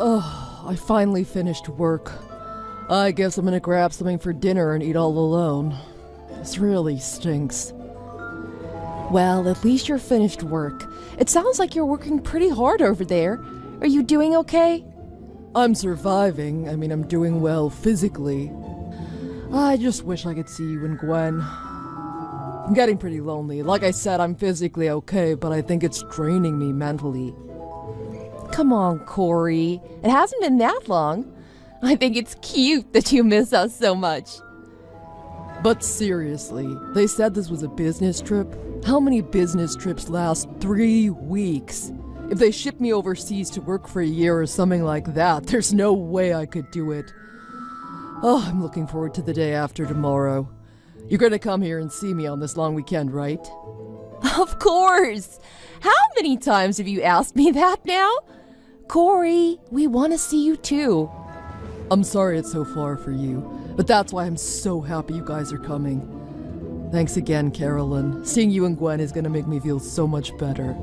Oh, I finally finished work. I guess I'm gonna grab something for dinner and eat all alone. This really stinks. Well, at least you're finished work. It sounds like you're working pretty hard over there. Are you doing okay? I'm surviving. I'm doing well physically. I just wish I could see you and Gwen. I'm getting pretty lonely. Like I said, I'm physically okay, but I think it's draining me mentally. Come on, Corey. It hasn't been that long. I think it's cute that you miss us so much. But seriously, they said this was a business trip? How many business trips last 3 weeks? If they ship me overseas to work for a year or something like that, there's no way I could do it. Oh, I'm looking forward to the day after tomorrow. You're gonna come here and see me on this long weekend, right? Of course! How many times have you asked me that now? Corey, we want to see you too. I'm sorry it's so far for you, but that's why I'm so happy you guys are coming. Thanks again, Carolyn. Seeing you and Gwen is gonna make me feel so much better.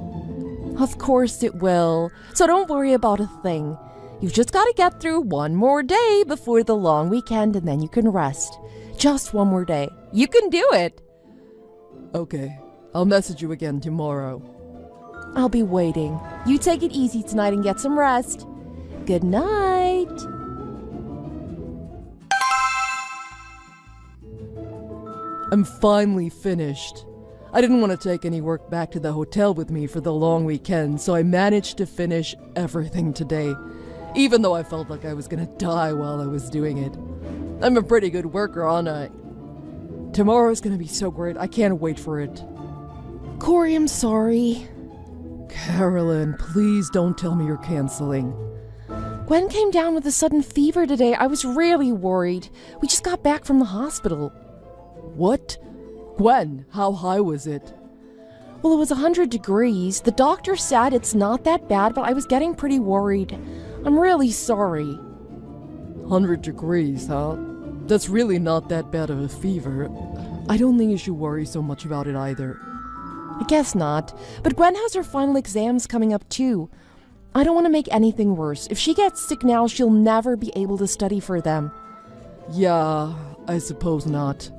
Of course it will. So don't worry about a thing. You've just got to get through one more day before the long weekend and then you can rest. Just one more day. You can do it. Okay, I'll message you again tomorrow. I'll be waiting. You take it easy tonight and get some rest. Good night. I'm finally finished. I didn't want to take any work back to the hotel with me for the long weekend, so I managed to finish everything today, even though I felt like I was gonna die while I was doing it. I'm a pretty good worker, aren't I? Tomorrow's gonna be so great, I can't wait for it. Corey, I'm sorry. Carolyn, please don't tell me you're canceling. Gwen came down with a sudden fever today. I was really worried. We just got back from the hospital. What? Gwen, how high was it? Well, it was 100 degrees. The doctor said it's not that bad, but I was getting pretty worried. I'm really sorry. 100 degrees, huh? That's really not that bad of a fever. I don't think you should worry so much about it either. I guess not. But Gwen has her final exams coming up too. I don't want to make anything worse. If she gets sick now, she'll never be able to study for them. Yeah, I suppose not.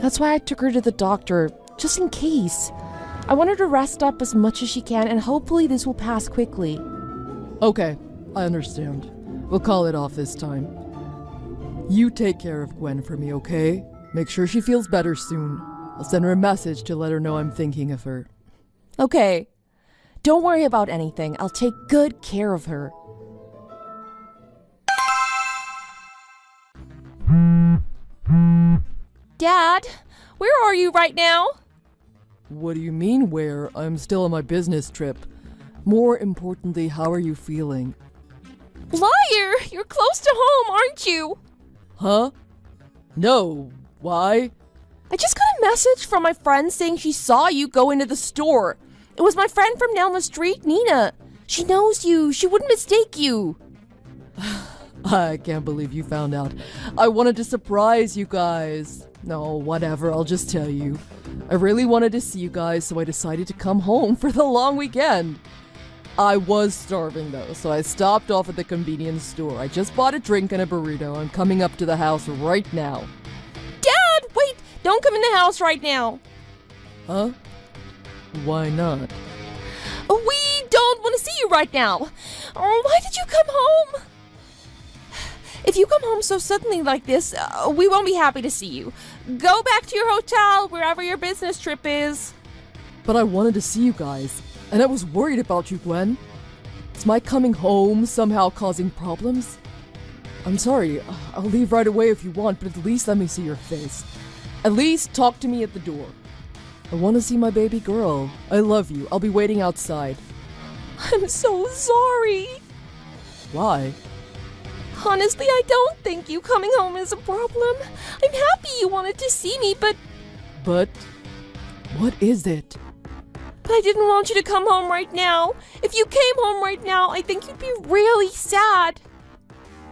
That's why I took her to the doctor, just in case. I want her to rest up as much as she can, and hopefully this will pass quickly. Okay, I understand. We'll call it off this time. You take care of Gwen for me, okay? Make sure she feels better soon. I'll send her a message to let her know I'm thinking of her. Okay. Don't worry about anything. I'll take good care of her. Dad, where are you right now? What do you mean where? I'm still on my business trip. More importantly, how are you feeling? Liar! You're close to home, aren't you? Huh? No. Why? I just got a message from my friend saying she saw you go into the store. It was my friend from down the street, Nina. She knows you. She wouldn't mistake you. I can't believe you found out. I wanted to surprise you guys. No, whatever, I'll just tell you. I really wanted to see you guys, so I decided to come home for the long weekend. I was starving though, so I stopped off at the convenience store. I just bought a drink and a burrito. I'm coming up to the house right now. Dad, wait! Don't come in the house right now. Huh? Why not? We don't want to see you right now. Oh, why did you come home? If you come home so suddenly like this, we won't be happy to see you. Go back to your hotel, wherever your business trip is. But I wanted to see you guys, and I was worried about you, Gwen. Is my coming home somehow causing problems? I'm sorry, I'll leave right away if you want, but at least let me see your face. At least talk to me at the door. I want to see my baby girl. I love you. I'll be waiting outside. I'm so sorry. Why? Honestly, I don't think you coming home is a problem. I'm happy you wanted to see me, but But? What is it? I didn't want you to come home right now. If you came home right now, I think you'd be really sad.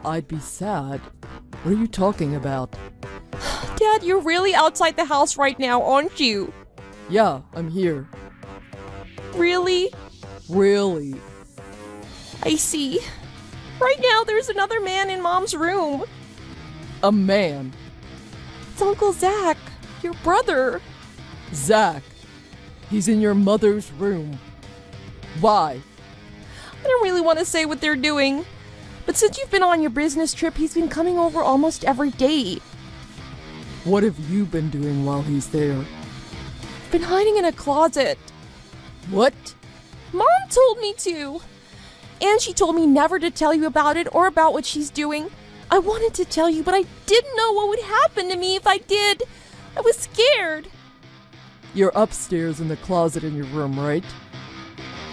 I'd be sad. What are you talking about? Dad, you're really outside the house right now, aren't you? Yeah, I'm here. Really? Really? I see. Right now, there's another man in Mom's room. A man. It's Uncle Zach, your brother. Zach. He's in your mother's room. Why? I don't really want to say what they're doing, but since you've been on your business trip, he's been coming over almost every day. What have you been doing while he's there? I've been hiding in a closet. What? Mom told me to. And she told me never to tell you about it or about what she's doing. I wanted to tell you, but I didn't know what would happen to me if I did. I was scared. You're upstairs in the closet in your room, right?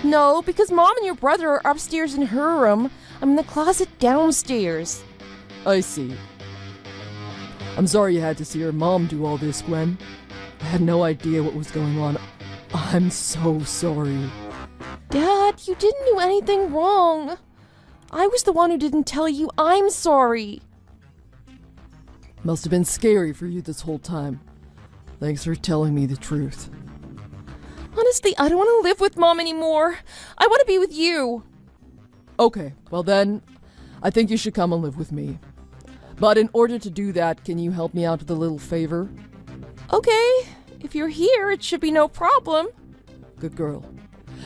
No, because Mom and your brother are upstairs in her room. I'm in the closet downstairs. I see. I'm sorry you had to see your mom do all this, Gwen. I had no idea what was going on. I'm so sorry. Dad, you didn't do anything wrong. I was the one who didn't tell you. I'm sorry. Must have been scary for you this whole time. Thanks for telling me the truth. Honestly, I don't want to live with Mom anymore. I want to be with you. Okay, well then, I think you should come and live with me. But in order to do that, can you help me out with a little favor? Okay, if you're here, it should be no problem. Good girl.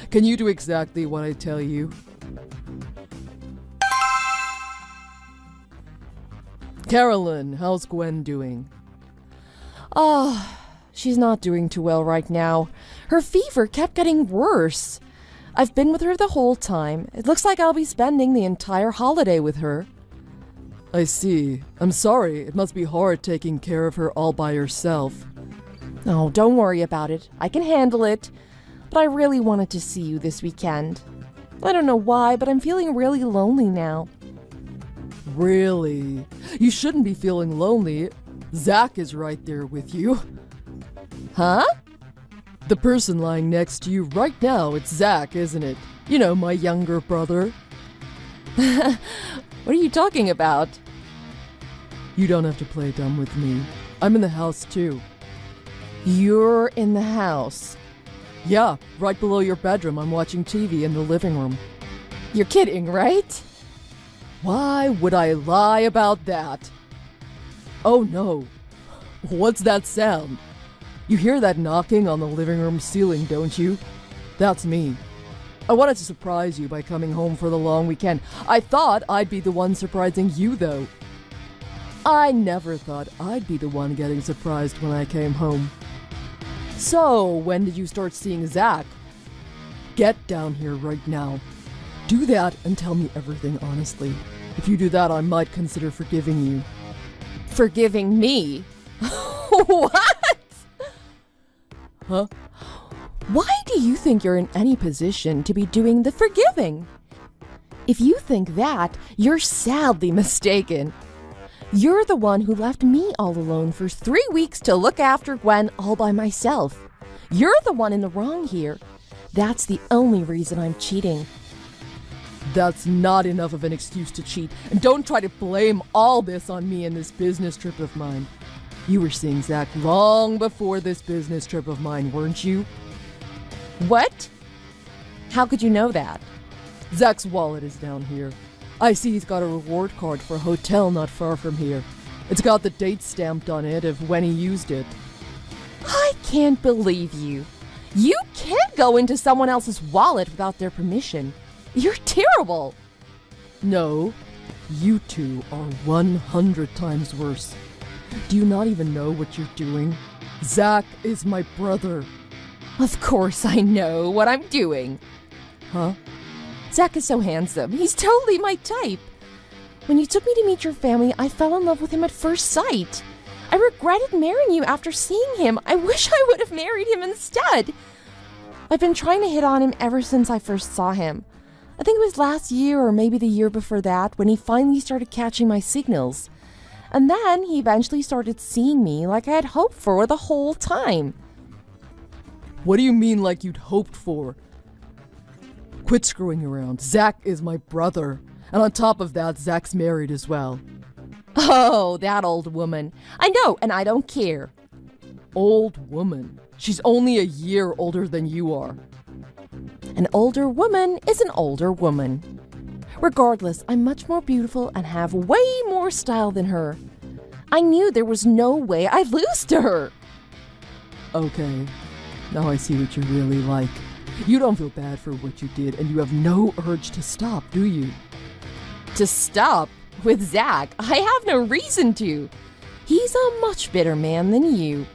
Can you do exactly what I tell you? Carolyn, how's Gwen doing? She's not doing too well right now. Her fever kept getting worse. I've been with her the whole time. It looks like I'll be spending the entire holiday with her. I see. I'm sorry. It must be hard taking care of her all by yourself. Oh, don't worry about it. I can handle it. But I really wanted to see you this weekend. I don't know why, but I'm feeling really lonely now. Really? You shouldn't be feeling lonely. Zach is right there with you. Huh? The person lying next to you right now, it's Zach, isn't it? You know, my younger brother. What are you talking about? You don't have to play dumb with me. I'm in the house too. You're in the house. Yeah, right below your bedroom. I'm watching TV in the living room. You're kidding, right? Why would I lie about that? Oh no. What's that sound? You hear that knocking on the living room ceiling, don't you? That's me. I wanted to surprise you by coming home for the long weekend. I thought I'd be the one surprising you, though. I never thought I'd be the one getting surprised when I came home. So, when did you start seeing Zach? Get down here right now. Do that and tell me everything honestly. If you do that, I might consider forgiving you. Forgiving me? What? Huh? Why do you think you're in any position to be doing the forgiving? If you think that, you're sadly mistaken. You're the one who left me all alone for 3 weeks to look after Gwen all by myself. You're the one in the wrong here. That's the only reason I'm cheating. That's not enough of an excuse to cheat, and don't try to blame all this on me and this business trip of mine. You were seeing Zach long before this business trip of mine, weren't you? What? How could you know that? Zach's wallet is down here. I see he's got a reward card for a hotel not far from here. It's got the date stamped on it of when he used it. I can't believe you. You can't go into someone else's wallet without their permission. You're terrible. No, you two are 100 times worse. Do you not even know what you're doing? Zach is my brother. Of course I know what I'm doing. Huh? Zach is so handsome. He's totally my type. When you took me to meet your family, I fell in love with him at first sight. I regretted marrying you after seeing him. I wish I would have married him instead. I've been trying to hit on him ever since I first saw him. I think it was last year or maybe the year before that when he finally started catching my signals. And then he eventually started seeing me like I had hoped for the whole time. What do you mean like you'd hoped for? Quit screwing around. Zach is my brother. And on top of that, Zach's married as well. Oh, that old woman. I know, and I don't care. Old woman? She's only a year older than you are. An older woman is an older woman. Regardless, I'm much more beautiful and have way more style than her. I knew there was no way I'd lose to her. Okay, now I see what you're really like. You don't feel bad for what you did, and you have no urge to stop, do you? To stop? With Zach, I have no reason to. He's a much better man than you.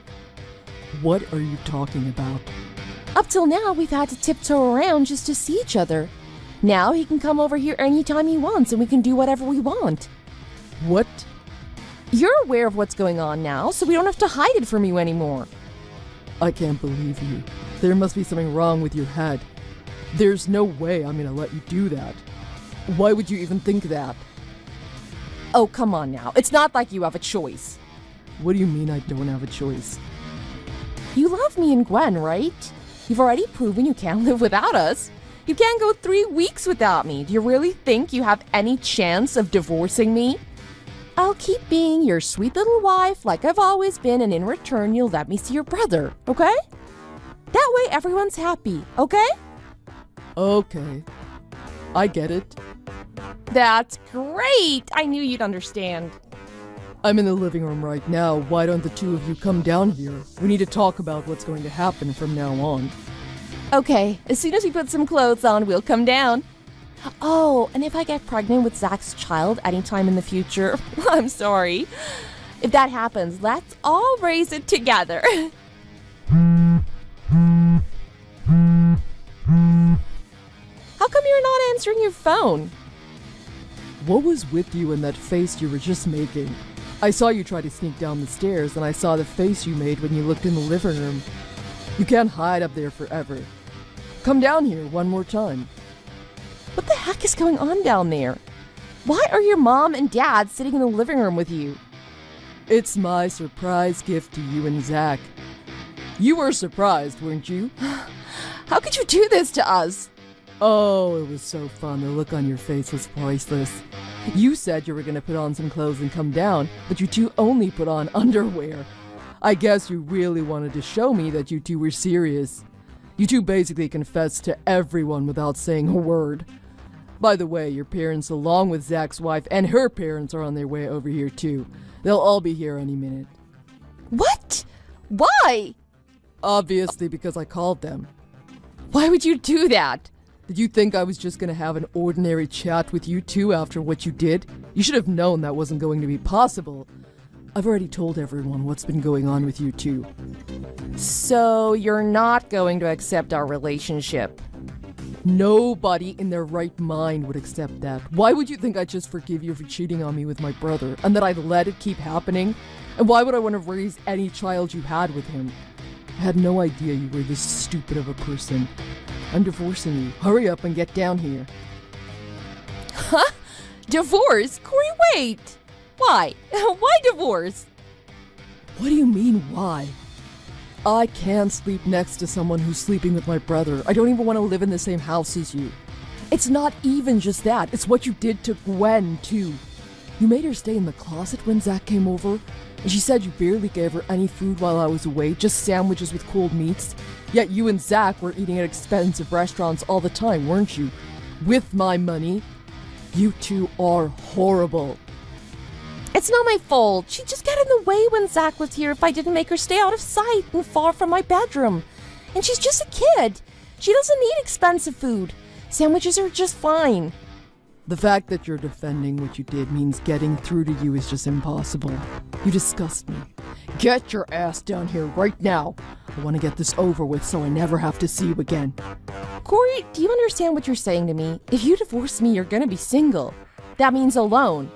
What are you talking about? Up till now, we've had to tiptoe around just to see each other. Now he can come over here anytime he wants and we can do whatever we want. What? You're aware of what's going on now, so we don't have to hide it from you anymore. I can't believe you. There must be something wrong with your head. There's no way I'm gonna let you do that. Why would you even think that? Oh, come on now. It's not like you have a choice. What do you mean I don't have a choice? You love me and Gwen, right? You've already proven you can't live without us. You can't go 3 weeks without me. Do you really think you have any chance of divorcing me? I'll keep being your sweet little wife like I've always been, and in return you'll let me see your brother, okay? That way everyone's happy, okay? Okay. I get it. That's great! I knew you'd understand. I'm in the living room right now. Why don't the two of you come down here? We need to talk about what's going to happen from now on. Okay, as soon as we put some clothes on, we'll come down. Oh, and if I get pregnant with Zach's child anytime in the future, I'm sorry. If that happens, let's all raise it together. How come you're not answering your phone? What was with you and that face you were just making? I saw you try to sneak down the stairs, and I saw the face you made when you looked in the living room. You can't hide up there forever. Come down here one more time. What the heck is going on down there? Why are your mom and dad sitting in the living room with you? It's my surprise gift to you and Zach. You were surprised, weren't you? How could you do this to us? Oh, it was so fun. The look on your face was priceless. You said you were going to put on some clothes and come down, but you two only put on underwear. I guess you really wanted to show me that you two were serious. You two basically confessed to everyone without saying a word. By the way, your parents, along with Zach's wife and her parents, are on their way over here too. They'll all be here any minute. What? Why? Obviously because I called them. Why would you do that? Did you think I was just gonna have an ordinary chat with you two after what you did? You should have known that wasn't going to be possible. I've already told everyone what's been going on with you two. So you're not going to accept our relationship? Nobody in their right mind would accept that. Why would you think I'd just forgive you for cheating on me with my brother, and that I'd let it keep happening? And why would I want to raise any child you had with him? I had no idea you were this stupid of a person. I'm divorcing you. Hurry up and get down here. Huh? Divorce? Corey, wait! Why? Why divorce? What do you mean, why? I can't sleep next to someone who's sleeping with my brother. I don't even want to live in the same house as you. It's not even just that. It's what you did to Gwen, too. You made her stay in the closet when Zach came over, and she said you barely gave her any food while I was away, just sandwiches with cold meats. Yet you and Zach were eating at expensive restaurants all the time, weren't you? With my money. You two are horrible. It's not my fault. She'd just get in the way when Zach was here if I didn't make her stay out of sight and far from my bedroom. And she's just a kid. She doesn't need expensive food. Sandwiches are just fine. The fact that you're defending what you did means getting through to you is just impossible. You disgust me. Get your ass down here right now. I want to get this over with so I never have to see you again. Corey, do you understand what you're saying to me? If you divorce me, you're gonna be single. That means alone.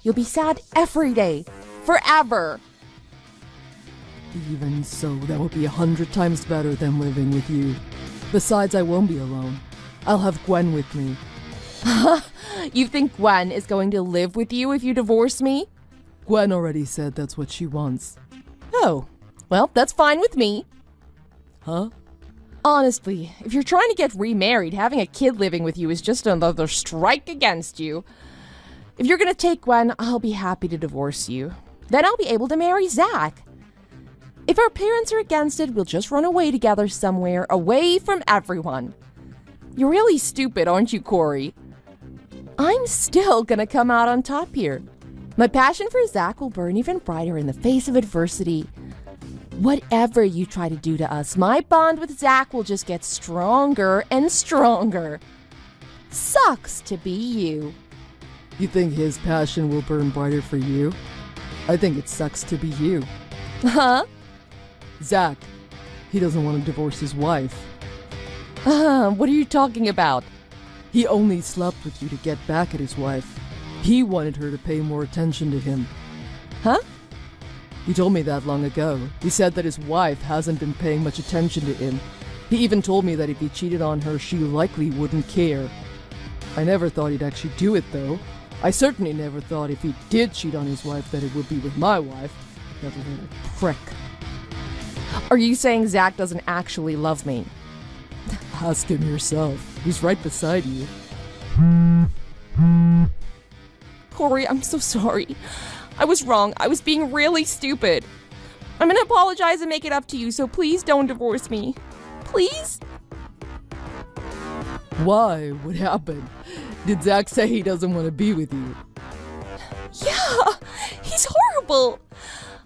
You'll be sad every day. Forever. Even so, that would be 100 times better than living with you. Besides, I won't be alone. I'll have Gwen with me. You think Gwen is going to live with you if you divorce me? Gwen already said that's what she wants. Oh, well, that's fine with me. Huh? Honestly, if you're trying to get remarried, having a kid living with you is just another strike against you. If you're gonna take Gwen, I'll be happy to divorce you. Then I'll be able to marry Zach. If our parents are against it, we'll just run away together somewhere, away from everyone. You're really stupid, aren't you, Corey? I'm still gonna come out on top here. My passion for Zach will burn even brighter in the face of adversity. Whatever you try to do to us, my bond with Zach will just get stronger and stronger. Sucks to be you. You think his passion will burn brighter for you? I think it sucks to be you. Huh? Zach, he doesn't want to divorce his wife. What are you talking about? He only slept with you to get back at his wife. He wanted her to pay more attention to him. Huh? He told me that long ago. He said that his wife hasn't been paying much attention to him. He even told me that if he cheated on her, she likely wouldn't care. I never thought he'd actually do it, though. I certainly never thought if he did cheat on his wife that it would be with my wife. That little prick. Are you saying Zach doesn't actually love me? Ask him yourself. He's right beside you. Corey, I'm so sorry. I was wrong. I was being really stupid. I'm gonna apologize and make it up to you, so please don't divorce me. Please? Why? What happened? Did Zach say he doesn't want to be with you? Yeah, he's horrible.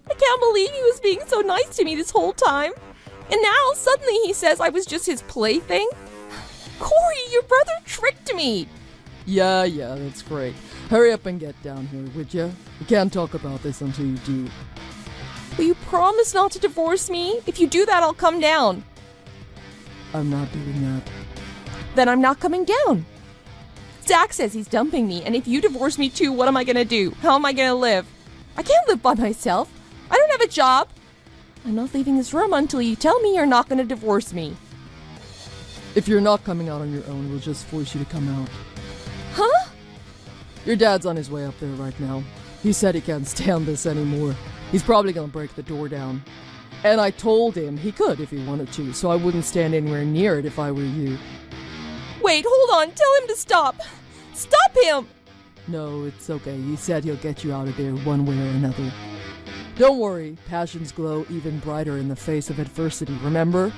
I can't believe he was being so nice to me this whole time. And now, suddenly he says I was just his plaything? Corey, your brother tricked me. Yeah, that's great. Hurry up and get down here, would ya? We can't talk about this until you do. Will you promise not to divorce me? If you do that, I'll come down. I'm not doing that. Then I'm not coming down. Zach says he's dumping me, and if you divorce me too, what am I gonna do? How am I gonna live? I can't live by myself. I don't have a job. I'm not leaving this room until you tell me you're not gonna divorce me. If you're not coming out on your own, we'll just force you to come out. Huh? Your dad's on his way up there right now. He said he can't stand this anymore. He's probably gonna break the door down. And I told him he could if he wanted to, so I wouldn't stand anywhere near it if I were you. Wait, hold on. Tell him to stop. Stop him! No, it's okay. He said he'll get you out of there one way or another. Don't worry, passions glow even brighter in the face of adversity, remember?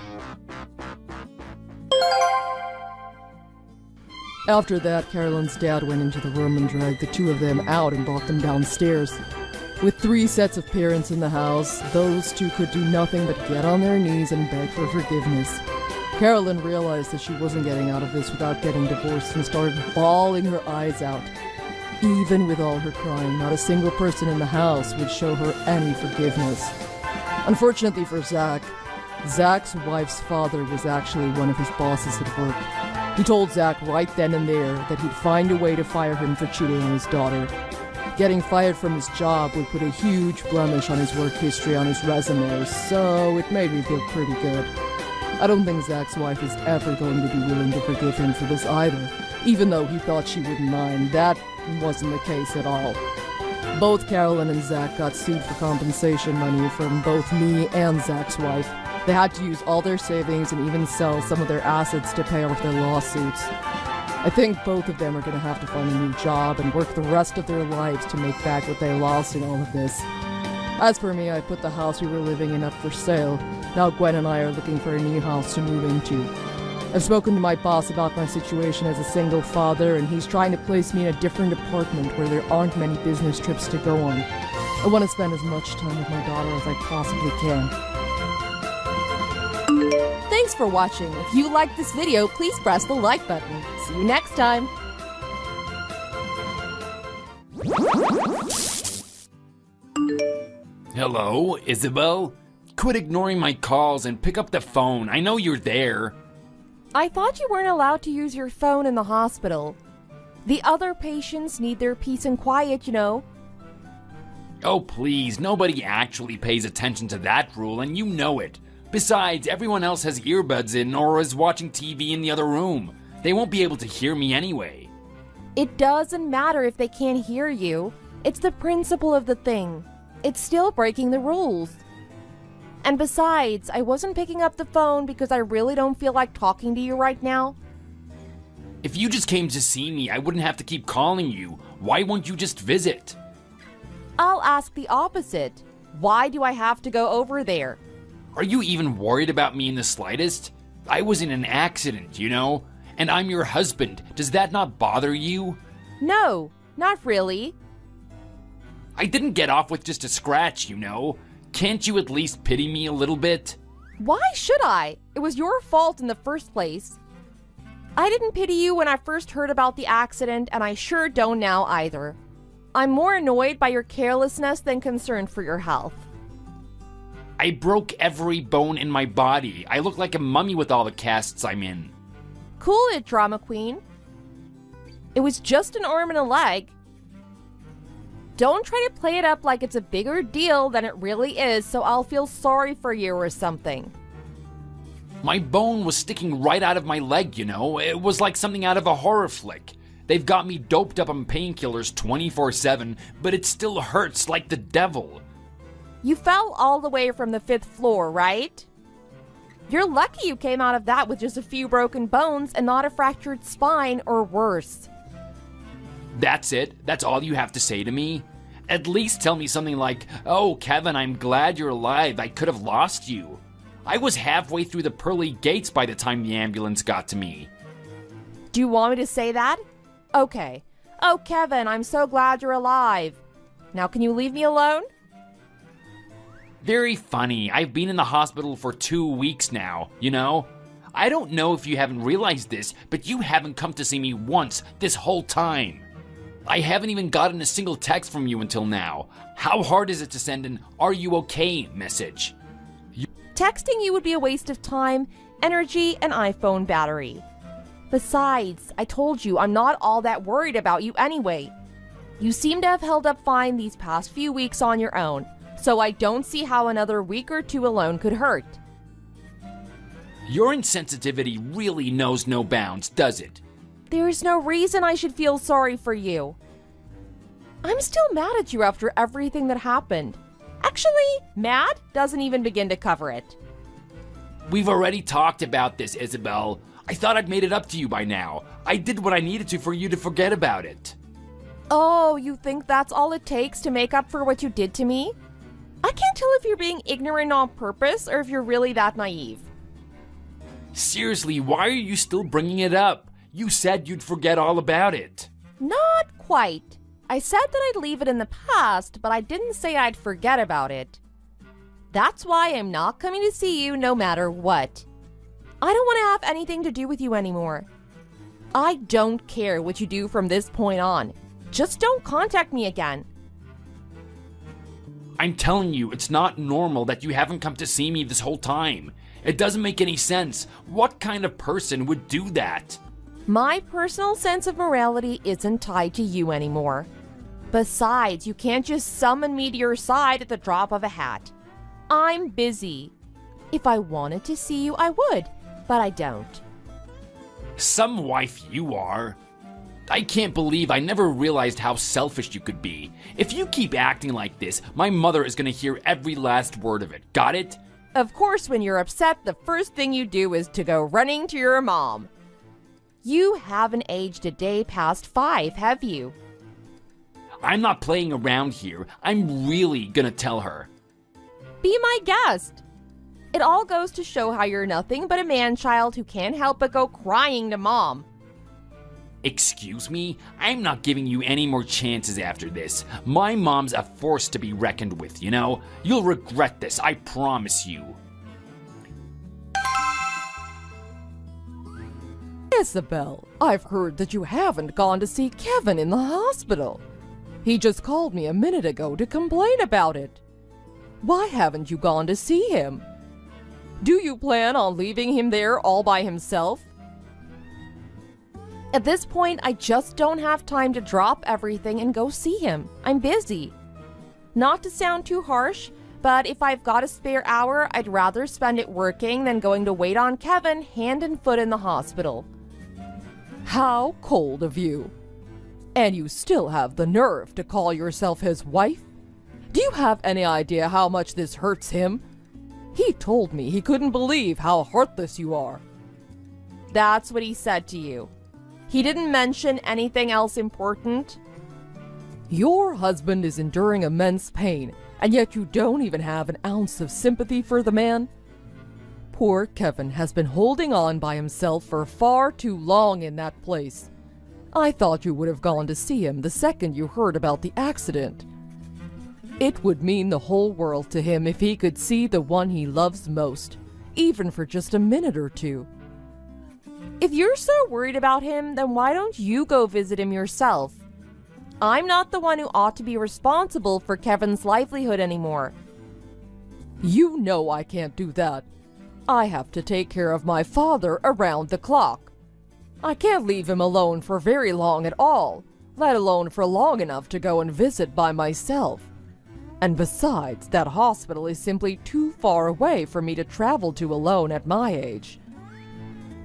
After that, Carolyn's dad went into the room and dragged the two of them out and brought them downstairs. With 3 sets of parents in the house, those two could do nothing but get on their knees and beg for forgiveness. Carolyn realized that she wasn't getting out of this without getting divorced and started bawling her eyes out. Even with all her crying, not a single person in the house would show her any forgiveness. Unfortunately for Zach, Zach's wife's father was actually one of his bosses at work. He told Zach right then and there that he'd find a way to fire him for cheating on his daughter. Getting fired from his job would put a huge blemish on his work history on his resume, so it made me feel pretty good. I don't think Zach's wife is ever going to be willing to forgive him for this either, even though he thought she wouldn't mind. That wasn't the case at all. Both Carolyn and Zach got sued for compensation money from both me and Zach's wife. They had to use all their savings and even sell some of their assets to pay off their lawsuits. I think both of them are going to have to find a new job and work the rest of their lives to make back what they lost in all of this. As for me, I put the house we were living in up for sale. Now Gwen and I are looking for a new house to move into. I've spoken to my boss about my situation as a single father, and he's trying to place me in a different apartment where there aren't many business trips to go on. I want to spend as much time with my daughter as I possibly can. Thanks for watching. If you liked this video, please press the like button. See you next time. Hello, Isabel? Quit ignoring my calls and pick up the phone. I know you're there. I thought you weren't allowed to use your phone in the hospital. The other patients need their peace and quiet, you know. Oh, please, nobody actually pays attention to that rule, and you know it. Besides, everyone else has earbuds in or is watching TV in the other room. They won't be able to hear me anyway. It doesn't matter if they can't hear you. It's the principle of the thing. It's still breaking the rules. And besides, I wasn't picking up the phone because I really don't feel like talking to you right now. If you just came to see me, I wouldn't have to keep calling you. Why won't you just visit? I'll ask the opposite. Why do I have to go over there? Are you even worried about me in the slightest? I was in an accident, you know? And I'm your husband. Does that not bother you? No, not really. I didn't get off with just a scratch, you know. Can't you at least pity me a little bit? Why should I? It was your fault in the first place. I didn't pity you when I first heard about the accident, and I sure don't now either. I'm more annoyed by your carelessness than concerned for your health. I broke every bone in my body. I look like a mummy with all the casts I'm in. Cool it, drama queen. It was just an arm and a leg. Don't try to play it up like it's a bigger deal than it really is, so I'll feel sorry for you or something. My bone was sticking right out of my leg, you know. It was like something out of a horror flick. They've got me doped up on painkillers 24/7, but it still hurts like the devil. You fell all the way from the 5th floor, right? You're lucky you came out of that with just a few broken bones and not a fractured spine or worse. That's it? That's all you have to say to me? At least tell me something like, "Oh, Kevin, I'm glad you're alive. I could have lost you." I was halfway through the pearly gates by the time the ambulance got to me. Do you want me to say that? Okay. Oh, Kevin, I'm so glad you're alive. Now can you leave me alone? Very funny. I've been in the hospital for 2 weeks now, you know? I don't know if you haven't realized this, but you haven't come to see me once this whole time. I haven't even gotten a single text from you until now. How hard is it to send an "Are you okay" message? Texting you would be a waste of time, energy, and iPhone battery. Besides, I told you I'm not all that worried about you anyway. You seem to have held up fine these past few weeks on your own, so I don't see how another week or two alone could hurt. Your insensitivity really knows no bounds, does it? There is no reason I should feel sorry for you. I'm still mad at you after everything that happened. Actually, mad doesn't even begin to cover it. We've already talked about this, Isabel. I thought I'd made it up to you by now. I did what I needed to for you to forget about it. Oh, you think that's all it takes to make up for what you did to me? I can't tell if you're being ignorant on purpose or if you're really that naive. Seriously, why are you still bringing it up? You said you'd forget all about it. Not quite. I said that I'd leave it in the past, but I didn't say I'd forget about it. That's why I'm not coming to see you no matter what. I don't want to have anything to do with you anymore. I don't care what you do from this point on. Just don't contact me again. I'm telling you, it's not normal that you haven't come to see me this whole time. It doesn't make any sense. What kind of person would do that? My personal sense of morality isn't tied to you anymore. Besides, you can't just summon me to your side at the drop of a hat. I'm busy. If I wanted to see you, I would, but I don't. Some wife you are. I can't believe I never realized how selfish you could be. If you keep acting like this, my mother is gonna hear every last word of it. Got it? Of course, when you're upset, the first thing you do is to go running to your mom. You haven't aged a day past 5, have you? I'm not playing around here. I'm really gonna tell her. Be my guest. It all goes to show how you're nothing but a man-child who can't help but go crying to mom. Excuse me? I'm not giving you any more chances after this. My mom's a force to be reckoned with, you know? You'll regret this, I promise you. Isabel, I've heard that you haven't gone to see Kevin in the hospital. He just called me a minute ago to complain about it. Why haven't you gone to see him? Do you plan on leaving him there all by himself? At this point, I just don't have time to drop everything and go see him. I'm busy. Not to sound too harsh, but if I've got a spare hour, I'd rather spend it working than going to wait on Kevin hand and foot in the hospital. How cold of you. And you still have the nerve to call yourself his wife? Do you have any idea how much this hurts him? He told me he couldn't believe how heartless you are. That's what he said to you. He didn't mention anything else important? Your husband is enduring immense pain, and yet you don't even have an ounce of sympathy for the man? Poor Kevin has been holding on by himself for far too long in that place. I thought you would have gone to see him the second you heard about the accident. It would mean the whole world to him if he could see the one he loves most, even for just a minute or two. If you're so worried about him, then why don't you go visit him yourself? I'm not the one who ought to be responsible for Kevin's livelihood anymore. You know I can't do that. I have to take care of my father around the clock. I can't leave him alone for very long at all, let alone for long enough to go and visit by myself. And besides, that hospital is simply too far away for me to travel to alone at my age.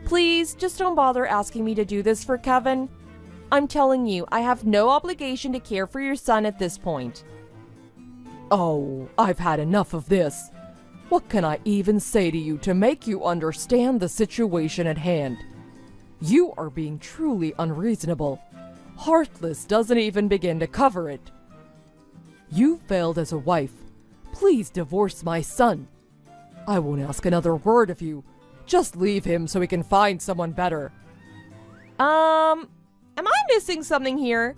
Please, just don't bother asking me to do this for Kevin. I'm telling you, I have no obligation to care for your son at this point. Oh, I've had enough of this. What can I even say to you to make you understand the situation at hand? You are being truly unreasonable. Heartless doesn't even begin to cover it. You failed as a wife. Please divorce my son. I won't ask another word of you. Just leave him so he can find someone better. Am I missing something here?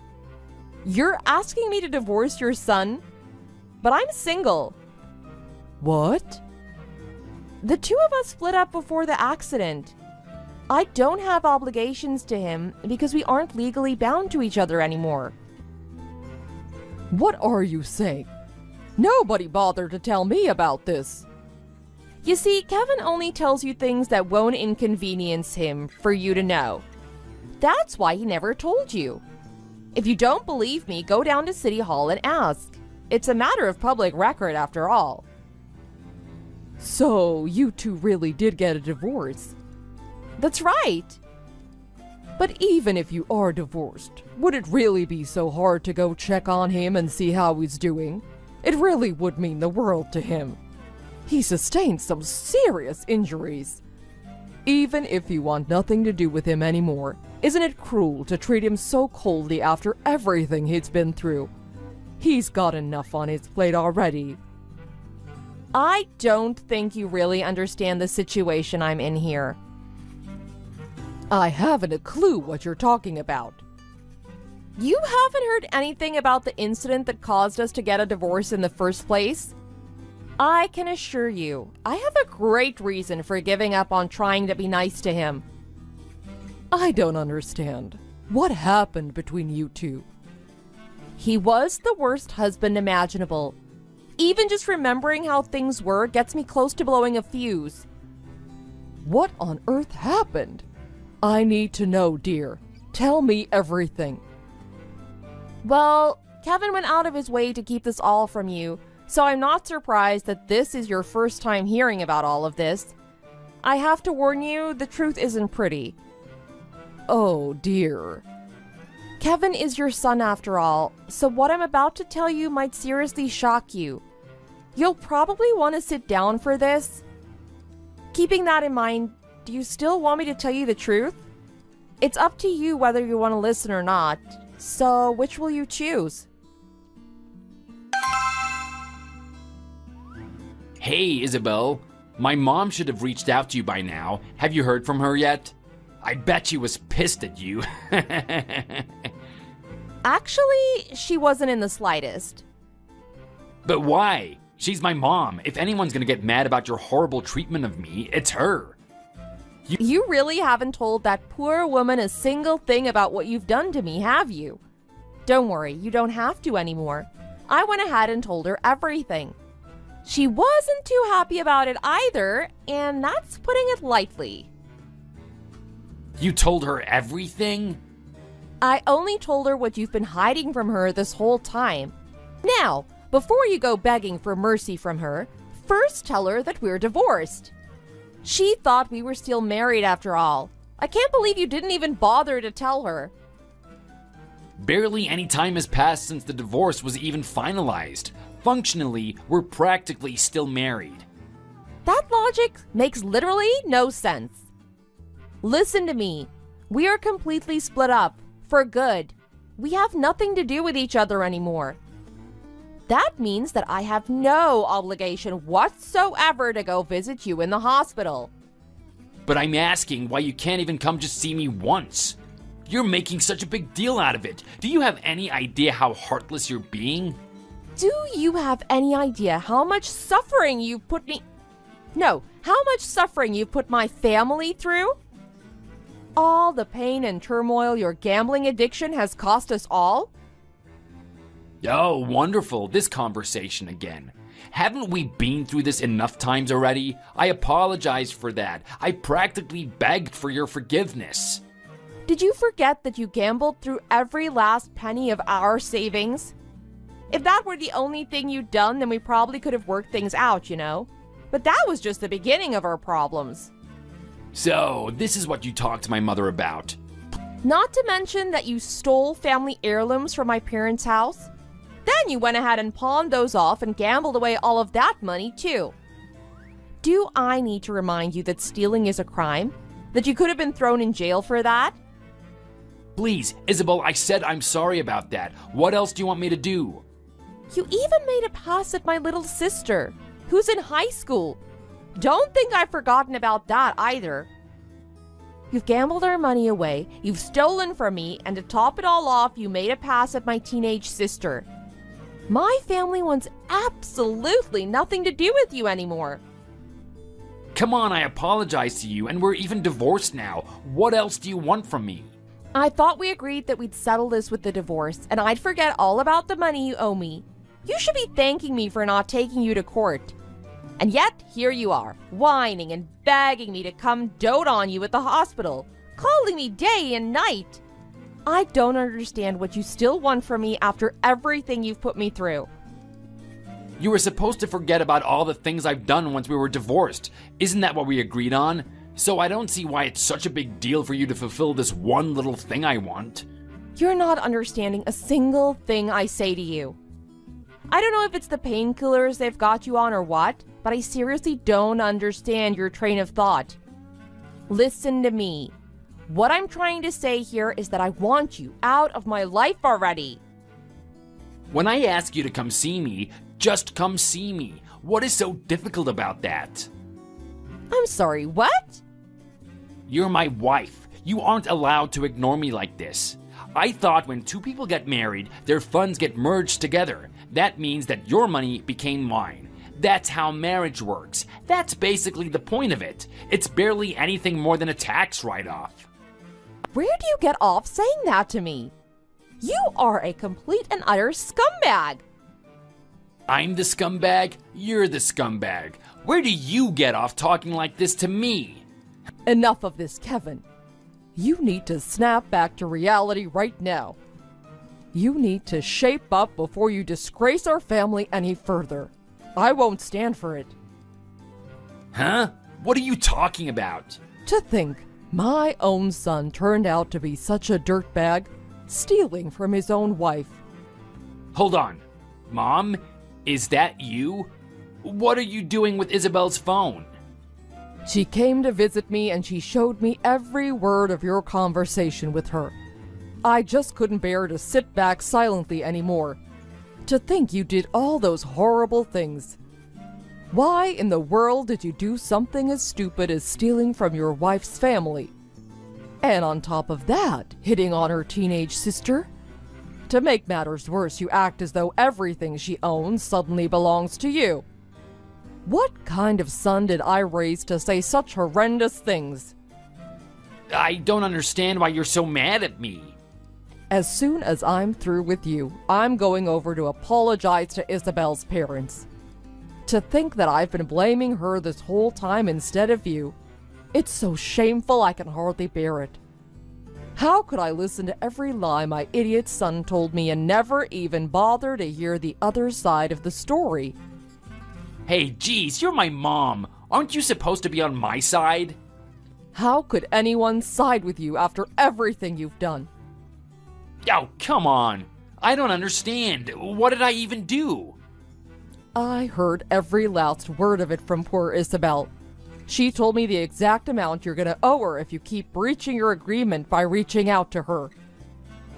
You're asking me to divorce your son? But I'm single. What? The two of us split up before the accident. I don't have obligations to him because we aren't legally bound to each other anymore. What are you saying? Nobody bothered to tell me about this. You see, Kevin only tells you things that won't inconvenience him for you to know. That's why he never told you. If you don't believe me, go down to City Hall and ask. It's a matter of public record after all. So, you two really did get a divorce? That's right. But even if you are divorced, would it really be so hard to go check on him and see how he's doing? It really would mean the world to him. He sustained some serious injuries. Even if you want nothing to do with him anymore, isn't it cruel to treat him so coldly after everything he's been through? He's got enough on his plate already. I don't think you really understand the situation I'm in here. I haven't a clue what you're talking about. You haven't heard anything about the incident that caused us to get a divorce in the first place? I can assure you, I have a great reason for giving up on trying to be nice to him. I don't understand. What happened between you two? He was the worst husband imaginable. Even just remembering how things were gets me close to blowing a fuse. What on earth happened? I need to know, dear. Tell me everything. Well, Kevin went out of his way to keep this all from you, so I'm not surprised that this is your first time hearing about all of this. I have to warn you, the truth isn't pretty. Oh, dear. Kevin is your son after all, so what I'm about to tell you might seriously shock you. You'll probably want to sit down for this. Keeping that in mind, do you still want me to tell you the truth? It's up to you whether you want to listen or not, so which will you choose? Hey, Isabel. My mom should have reached out to you by now. Have you heard from her yet? I bet she was pissed at you. Actually, she wasn't in the slightest. But why? She's my mom. If anyone's gonna get mad about your horrible treatment of me, it's her. You really haven't told that poor woman a single thing about what you've done to me, have you? Don't worry, you don't have to anymore. I went ahead and told her everything. She wasn't too happy about it either, and that's putting it lightly. You told her everything? I only told her what you've been hiding from her this whole time. Now, before you go begging for mercy from her, first tell her that we're divorced. She thought we were still married after all. I can't believe you didn't even bother to tell her. Barely any time has passed since the divorce was even finalized. Functionally, we're practically still married. That logic makes literally no sense. Listen to me. We are completely split up. For good. We have nothing to do with each other anymore. That means that I have no obligation whatsoever to go visit you in the hospital. But I'm asking why you can't even come just see me once. You're making such a big deal out of it. Do you have any idea how heartless you're being? Do you have any idea how much suffering you've put me... No, how much suffering you've put my family through? All the pain and turmoil your gambling addiction has cost us all? Oh, wonderful, this conversation again. Haven't we been through this enough times already? I apologize for that. I practically begged for your forgiveness. Did you forget that you gambled through every last penny of our savings? If that were the only thing you'd done, then we probably could have worked things out, you know? But that was just the beginning of our problems. So, this is what you talked to my mother about. Not to mention that you stole family heirlooms from my parents' house. Then you went ahead and pawned those off and gambled away all of that money, too. Do I need to remind you that stealing is a crime? That you could have been thrown in jail for that? Please, Isabel, I said I'm sorry about that. What else do you want me to do? You even made a pass at my little sister, who's in high school. Don't think I've forgotten about that either. You've gambled our money away, you've stolen from me, and to top it all off, you made a pass at my teenage sister. My family wants absolutely nothing to do with you anymore. Come on, I apologize to you, and we're even divorced now. What else do you want from me? I thought we agreed that we'd settle this with the divorce, and I'd forget all about the money you owe me. You should be thanking me for not taking you to court. And yet, here you are, whining and begging me to come dote on you at the hospital, calling me day and night. I don't understand what you still want from me after everything you've put me through. You were supposed to forget about all the things I've done once we were divorced. Isn't that what we agreed on? So I don't see why it's such a big deal for you to fulfill this one little thing I want. You're not understanding a single thing I say to you. I don't know if it's the painkillers they've got you on or what, but I seriously don't understand your train of thought. Listen to me. What I'm trying to say here is that I want you out of my life already. When I ask you to come see me, just come see me. What is so difficult about that? I'm sorry, what? You're my wife. You aren't allowed to ignore me like this. I thought when two people get married, their funds get merged together. That means that your money became mine. That's how marriage works. That's basically the point of it. It's barely anything more than a tax write-off. Where do you get off saying that to me? You are a complete and utter scumbag. I'm the scumbag, you're the scumbag. Where do you get off talking like this to me? Enough of this, Kevin. You need to snap back to reality right now. You need to shape up before you disgrace our family any further. I won't stand for it. Huh? What are you talking about? To think my own son turned out to be such a dirtbag, stealing from his own wife. Hold on. Mom, is that you? What are you doing with Isabel's phone? She came to visit me and she showed me every word of your conversation with her. I just couldn't bear to sit back silently anymore. To think you did all those horrible things. Why in the world did you do something as stupid as stealing from your wife's family? And on top of that, hitting on her teenage sister? To make matters worse, you act as though everything she owns suddenly belongs to you. What kind of son did I raise to say such horrendous things? I don't understand why you're so mad at me. As soon as I'm through with you, I'm going over to apologize to Isabel's parents. To think that I've been blaming her this whole time instead of you. It's so shameful I can hardly bear it. How could I listen to every lie my idiot son told me and never even bother to hear the other side of the story? Hey, geez, you're my mom. Aren't you supposed to be on my side? How could anyone side with you after everything you've done? Oh, come on. I don't understand. What did I even do? I heard every last word of it from poor Isabel. She told me the exact amount you're gonna owe her if you keep breaching your agreement by reaching out to her.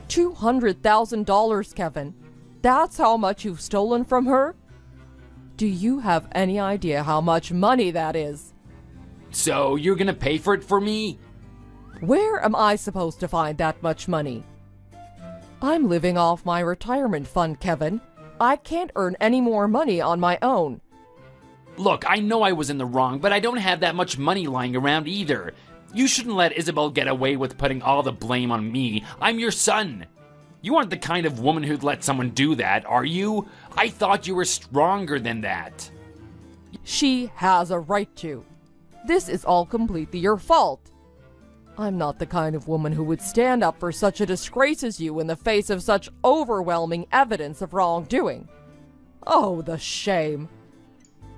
$200,000, Kevin. That's how much you've stolen from her? Do you have any idea how much money that is? So you're gonna pay for it for me? Where am I supposed to find that much money? I'm living off my retirement fund, Kevin. I can't earn any more money on my own. Look, I know I was in the wrong, but I don't have that much money lying around either. You shouldn't let Isabel get away with putting all the blame on me. I'm your son. You aren't the kind of woman who'd let someone do that, are you? I thought you were stronger than that. She has a right to. This is all completely your fault. I'm not the kind of woman who would stand up for such a disgrace as you in the face of such overwhelming evidence of wrongdoing. Oh, the shame.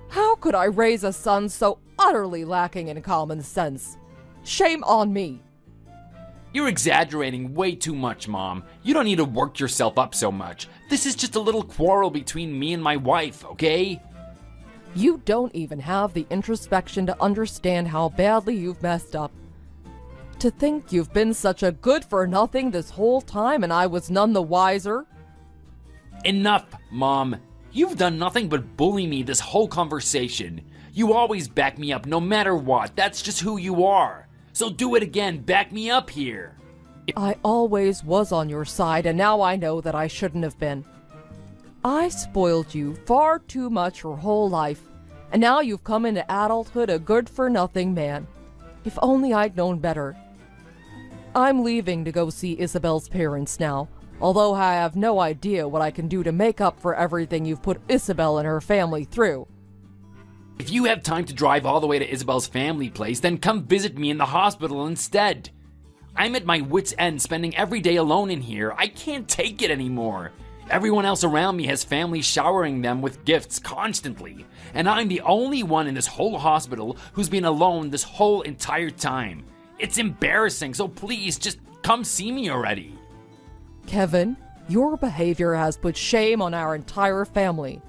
How could I raise a son so utterly lacking in common sense? Shame on me. You're exaggerating way too much, Mom. You don't need to work yourself up so much. This is just a little quarrel between me and my wife, okay? You don't even have the introspection to understand how badly you've messed up. To think you've been such a good-for-nothing this whole time and I was none the wiser? Enough, Mom. You've done nothing but bully me this whole conversation. You always back me up no matter what. That's just who you are. So do it again. Back me up here. I always was on your side, and now I know that I shouldn't have been. I spoiled you far too much your whole life, and now you've come into adulthood a good-for-nothing man. If only I'd known better. I'm leaving to go see Isabel's parents now, although I have no idea what I can do to make up for everything you've put Isabel and her family through. If you have time to drive all the way to Isabel's family place, then come visit me in the hospital instead. I'm at my wit's end spending every day alone in here. I can't take it anymore. Everyone else around me has families showering them with gifts constantly, and I'm the only one in this whole hospital who's been alone this whole entire time. It's embarrassing, so please just come see me already. Kevin, your behavior has put shame on our entire family.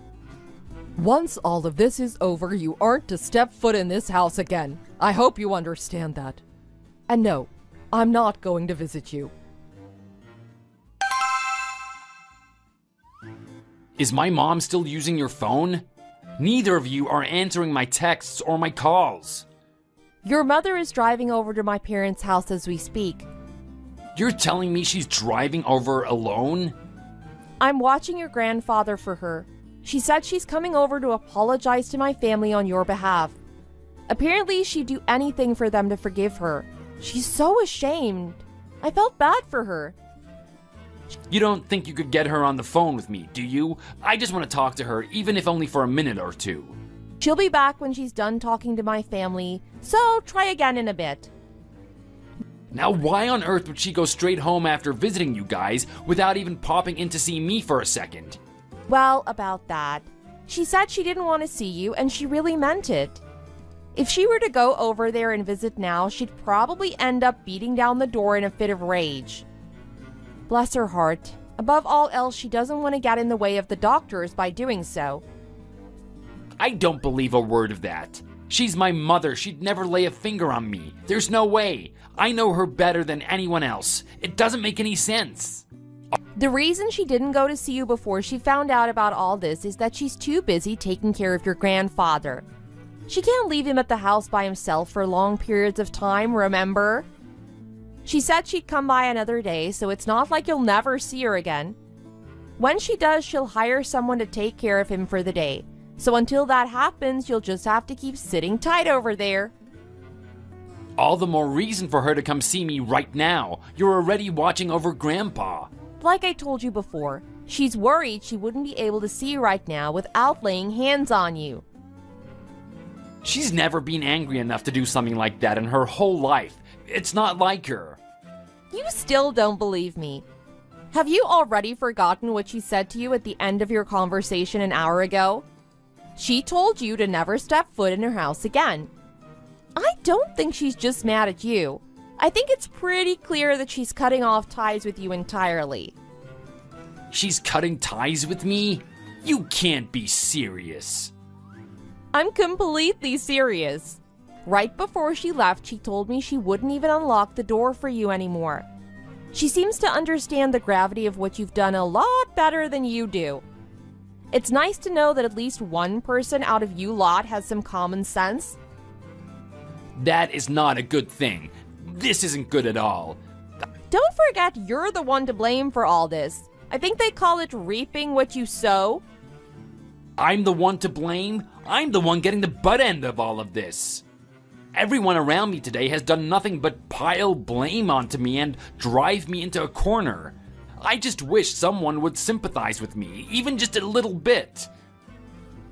Once all of this is over, you aren't to step foot in this house again. I hope you understand that. And no, I'm not going to visit you. Is my mom still using your phone? Neither of you are answering my texts or my calls. Your mother is driving over to my parents' house as we speak. You're telling me she's driving over alone? I'm watching your grandfather for her. She said she's coming over to apologize to my family on your behalf. Apparently, she'd do anything for them to forgive her. She's so ashamed. I felt bad for her. You don't think you could get her on the phone with me, do you? I just want to talk to her, even if only for a minute or two. She'll be back when she's done talking to my family, so try again in a bit. Now, why on earth would she go straight home after visiting you guys without even popping in to see me for a second? Well, about that. She said she didn't want to see you, and she really meant it. If she were to go over there and visit now, she'd probably end up beating down the door in a fit of rage. Bless her heart. Above all else, she doesn't want to get in the way of the doctors by doing so. I don't believe a word of that. She's my mother. She'd never lay a finger on me. There's no way. I know her better than anyone else. It doesn't make any sense. The reason she didn't go to see you before she found out about all this is that she's too busy taking care of your grandfather. She can't leave him at the house by himself for long periods of time, remember? She said she'd come by another day, so it's not like you'll never see her again. When she does, she'll hire someone to take care of him for the day. So until that happens, you'll just have to keep sitting tight over there. All the more reason for her to come see me right now. You're already watching over Grandpa. Like I told you before, she's worried she wouldn't be able to see you right now without laying hands on you. She's never been angry enough to do something like that in her whole life. It's not like her. You still don't believe me. Have you already forgotten what she said to you at the end of your conversation an hour ago? She told you to never step foot in her house again. I don't think she's just mad at you. I think it's pretty clear that she's cutting off ties with you entirely. She's cutting ties with me? You can't be serious. I'm completely serious. Right before she left, she told me she wouldn't even unlock the door for you anymore. She seems to understand the gravity of what you've done a lot better than you do. It's nice to know that at least one person out of you lot has some common sense. That is not a good thing. This isn't good at all. Don't forget you're the one to blame for all this. I think they call it reaping what you sow. I'm the one to blame. I'm the one getting the butt end of all of this. Everyone around me today has done nothing but pile blame onto me and drive me into a corner. I just wish someone would sympathize with me, even just a little bit.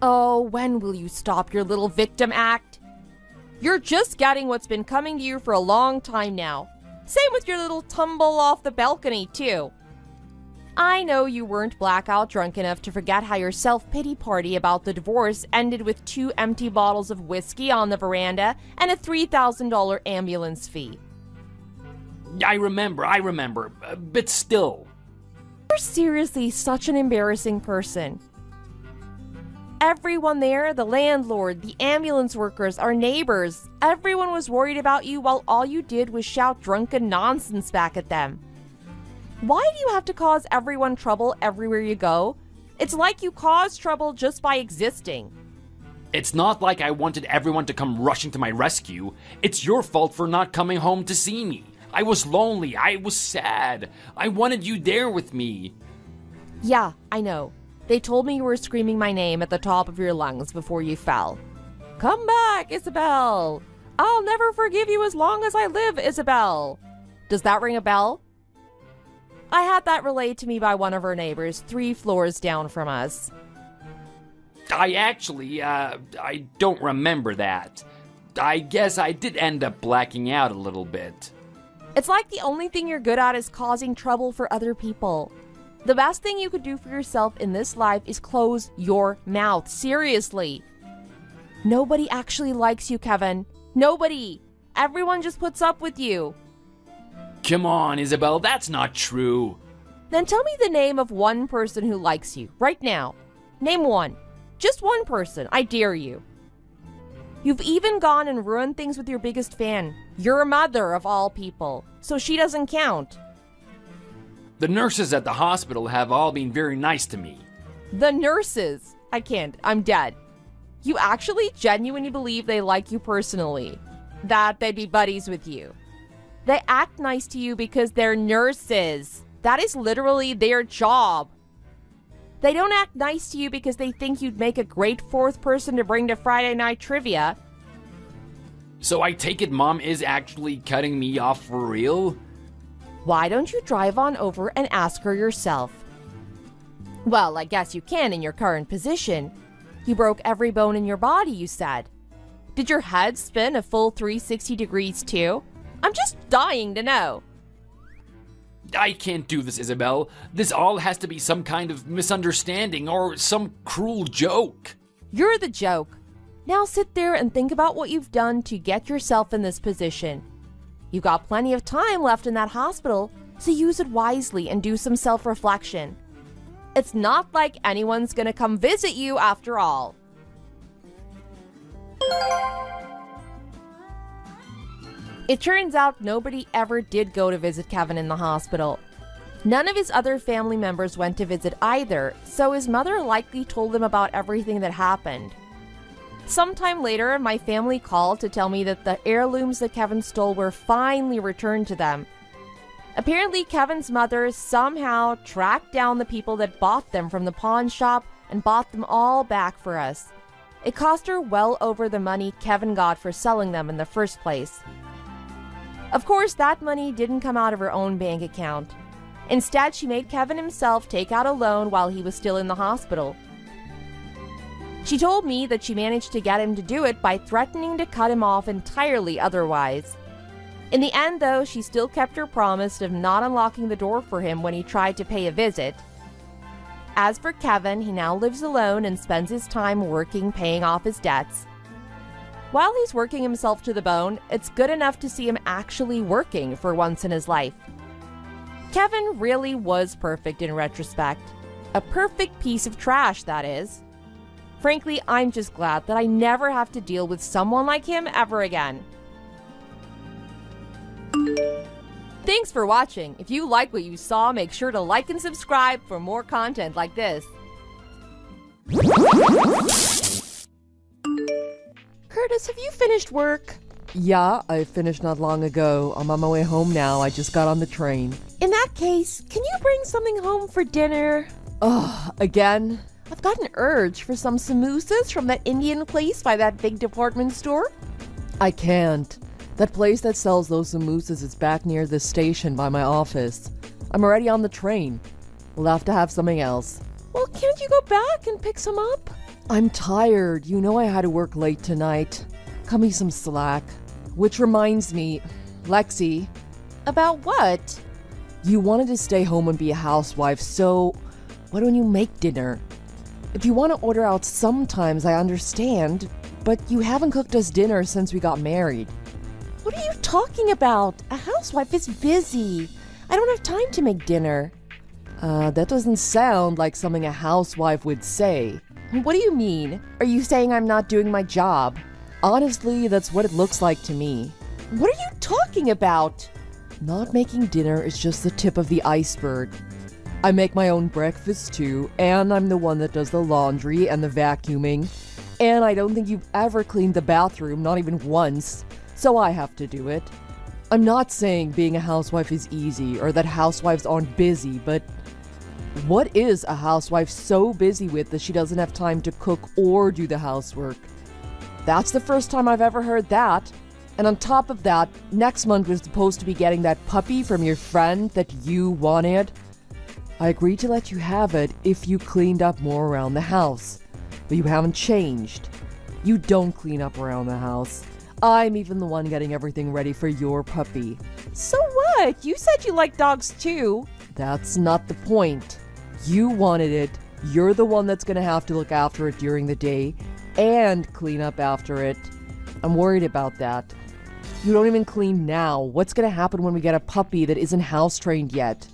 Oh, when will you stop your little victim act? You're just getting what's been coming to you for a long time now. Same with your little tumble off the balcony, too. I know you weren't blackout drunk enough to forget how your self-pity party about the divorce ended with 2 empty bottles of whiskey on the veranda and a $3,000 ambulance fee. I remember, but still. You're seriously such an embarrassing person. Everyone there, the landlord, the ambulance workers, our neighbors, everyone was worried about you while all you did was shout drunken nonsense back at them. Why do you have to cause everyone trouble everywhere you go? It's like you cause trouble just by existing. It's not like I wanted everyone to come rushing to my rescue. It's your fault for not coming home to see me. I was lonely. I was sad. I wanted you there with me. Yeah, I know. They told me you were screaming my name at the top of your lungs before you fell. Come back, Isabel. I'll never forgive you as long as I live, Isabel. Does that ring a bell? I had that relayed to me by one of our neighbors 3 floors down from us. I don't remember that. I guess I did end up blacking out a little bit. It's like the only thing you're good at is causing trouble for other people. The best thing you could do for yourself in this life is close your mouth. Seriously. Nobody actually likes you, Kevin. Nobody. Everyone just puts up with you. Come on, Isabel, that's not true. Then tell me the name of one person who likes you, right now. Name one. Just one person, I dare you. You've even gone and ruined things with your biggest fan, your mother of all people, so she doesn't count. The nurses at the hospital have all been very nice to me. The nurses? I can't, I'm dead. You actually genuinely believe they like you personally, that they'd be buddies with you. They act nice to you because they're nurses. That is literally their job. They don't act nice to you because they think you'd make a great 4th person to bring to Friday night trivia. So I take it Mom is actually cutting me off for real? Why don't you drive on over and ask her yourself? Well, I guess you can in your current position. You broke every bone in your body, you said. Did your head spin a full 360 degrees too? I'm just dying to know. I can't do this, Isabel. This all has to be some kind of misunderstanding or some cruel joke. You're the joke. Now sit there and think about what you've done to get yourself in this position. You've got plenty of time left in that hospital, so use it wisely and do some self-reflection. It's not like anyone's gonna come visit you after all. It turns out nobody ever did go to visit Kevin in the hospital. None of his other family members went to visit either, so his mother likely told him about everything that happened. Sometime later, my family called to tell me that the heirlooms that Kevin stole were finally returned to them. Apparently, Kevin's mother somehow tracked down the people that bought them from the pawn shop and bought them all back for us. It cost her well over the money Kevin got for selling them in the first place. Of course, that money didn't come out of her own bank account. Instead, she made Kevin himself take out a loan while he was still in the hospital. She told me that she managed to get him to do it by threatening to cut him off entirely otherwise. In the end, though, she still kept her promise of not unlocking the door for him when he tried to pay a visit. As for Kevin, he now lives alone and spends his time working, paying off his debts. While he's working himself to the bone, it's good enough to see him actually working for once in his life. Kevin really was perfect in retrospect. A perfect piece of trash, that is. Frankly, I'm just glad that I never have to deal with someone like him ever again. Thanks for watching. If you like what you saw, make sure to like and subscribe for more content like this. Curtis, have you finished work? Yeah, I finished not long ago. I'm on my way home now. I just got on the train. In that case, can you bring something home for dinner? Ugh, again? I've got an urge for some samosas from that Indian place by that big department store. I can't. That place that sells those samosas is back near the station by my office. I'm already on the train. We'll have to have something else. Well, can't you go back and pick some up? I'm tired. You know I had to work late tonight. Cut me some slack. Which reminds me, Lexi, About what? you wanted to stay home and be a housewife, so why don't you make dinner? If you want to order out sometimes, I understand, but you haven't cooked us dinner since we got married. What are you talking about? A housewife is busy. I don't have time to make dinner. That doesn't sound like something a housewife would say. What do you mean? Are you saying I'm not doing my job? Honestly, that's what it looks like to me. What are you talking about? Not making dinner is just the tip of the iceberg. I make my own breakfast too, and I'm the one that does the laundry and the vacuuming. And I don't think you've ever cleaned the bathroom, not even once, so I have to do it. I'm not saying being a housewife is easy or that housewives aren't busy, but what is a housewife so busy with that she doesn't have time to cook or do the housework? That's the first time I've ever heard that. And on top of that, next month we're supposed to be getting that puppy from your friend that you wanted. I agreed to let you have it if you cleaned up more around the house. But you haven't changed. You don't clean up around the house. I'm even the one getting everything ready for your puppy. So what? You said you like dogs too. That's not the point. You wanted it. You're the one that's gonna have to look after it during the day and clean up after it. I'm worried about that. You don't even clean now. What's gonna happen when we get a puppy that isn't house trained yet?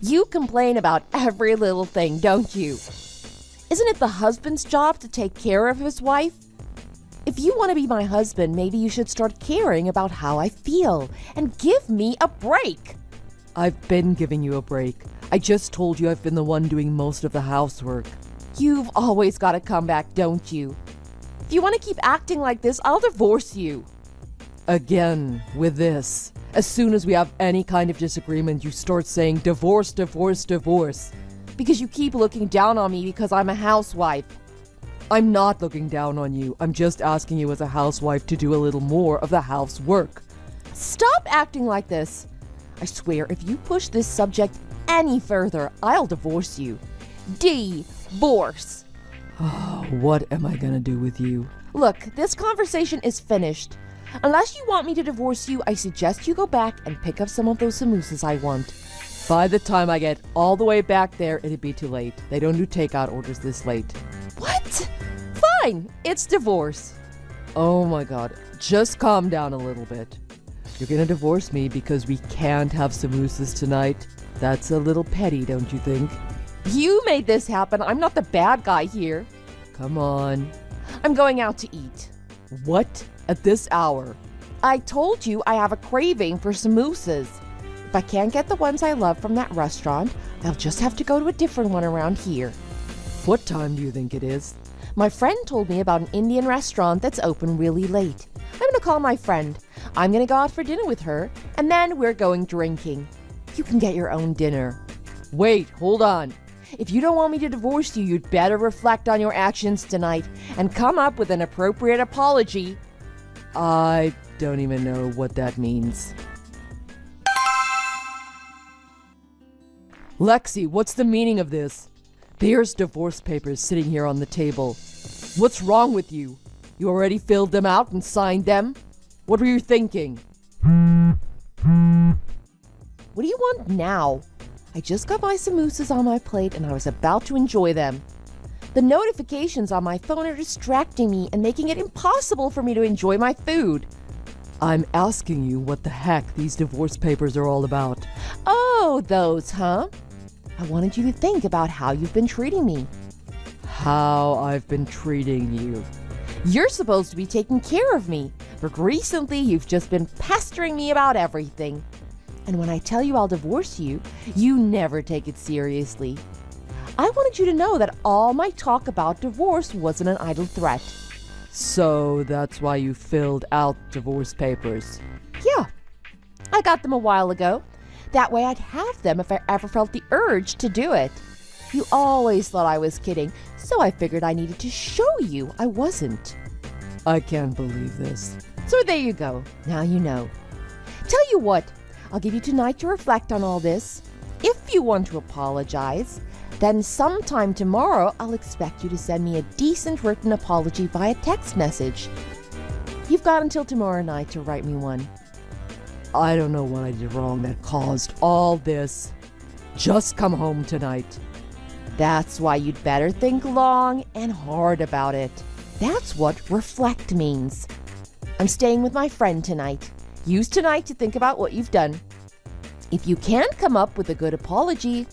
You complain about every little thing, don't you? Isn't it the husband's job to take care of his wife? If you want to be my husband, maybe you should start caring about how I feel and give me a break. I've been giving you a break. I just told you I've been the one doing most of the housework. You've always got a comeback, don't you? If you want to keep acting like this, I'll divorce you. Again, with this. As soon as we have any kind of disagreement, you start saying divorce, divorce, divorce. Because you keep looking down on me because I'm a housewife. I'm not looking down on you. I'm just asking you as a housewife to do a little more of the housework. Stop acting like this. I swear, if you push this subject any further, I'll divorce you. Divorce. What am I gonna do with you? Look, this conversation is finished. Unless you want me to divorce you, I suggest you go back and pick up some of those samosas I want. By the time I get all the way back there, it'd be too late. They don't do takeout orders this late. What? Fine, it's divorce. Oh my god, just calm down a little bit. You're gonna divorce me because we can't have samosas tonight? That's a little petty, don't you think? You made this happen. I'm not the bad guy here. Come on. I'm going out to eat. What? At this hour? I told you I have a craving for samosas. If I can't get the ones I love from that restaurant, I'll just have to go to a different one around here. What time do you think it is? My friend told me about an Indian restaurant that's open really late. I'm gonna call my friend. I'm gonna go out for dinner with her, and then we're going drinking. You can get your own dinner. Wait, hold on. If you don't want me to divorce you, you'd better reflect on your actions tonight and come up with an appropriate apology. I don't even know what that means. Lexi, what's the meaning of this? There's divorce papers sitting here on the table. What's wrong with you? You already filled them out and signed them? What were you thinking? What do you want now? I just got my samosas on my plate and I was about to enjoy them. The notifications on my phone are distracting me and making it impossible for me to enjoy my food. I'm asking you what the heck these divorce papers are all about. Oh, those, huh? I wanted you to think about how you've been treating me. How I've been treating you. You're supposed to be taking care of me, but recently you've just been pestering me about everything. And when I tell you I'll divorce you, you never take it seriously. I wanted you to know that all my talk about divorce wasn't an idle threat. So that's why you filled out divorce papers. Yeah, I got them a while ago. That way I'd have them if I ever felt the urge to do it. You always thought I was kidding, so I figured I needed to show you I wasn't. I can't believe this. So there you go. Now you know. Tell you what, I'll give you tonight to reflect on all this. If you want to apologize, then sometime tomorrow I'll expect you to send me a decent written apology via text message. You've got until tomorrow night to write me one. I don't know what I did wrong that caused all this. Just come home tonight. That's why you'd better think long and hard about it. That's what reflect means. I'm staying with my friend tonight. Use tonight to think about what you've done. If you can't come up with a good apology,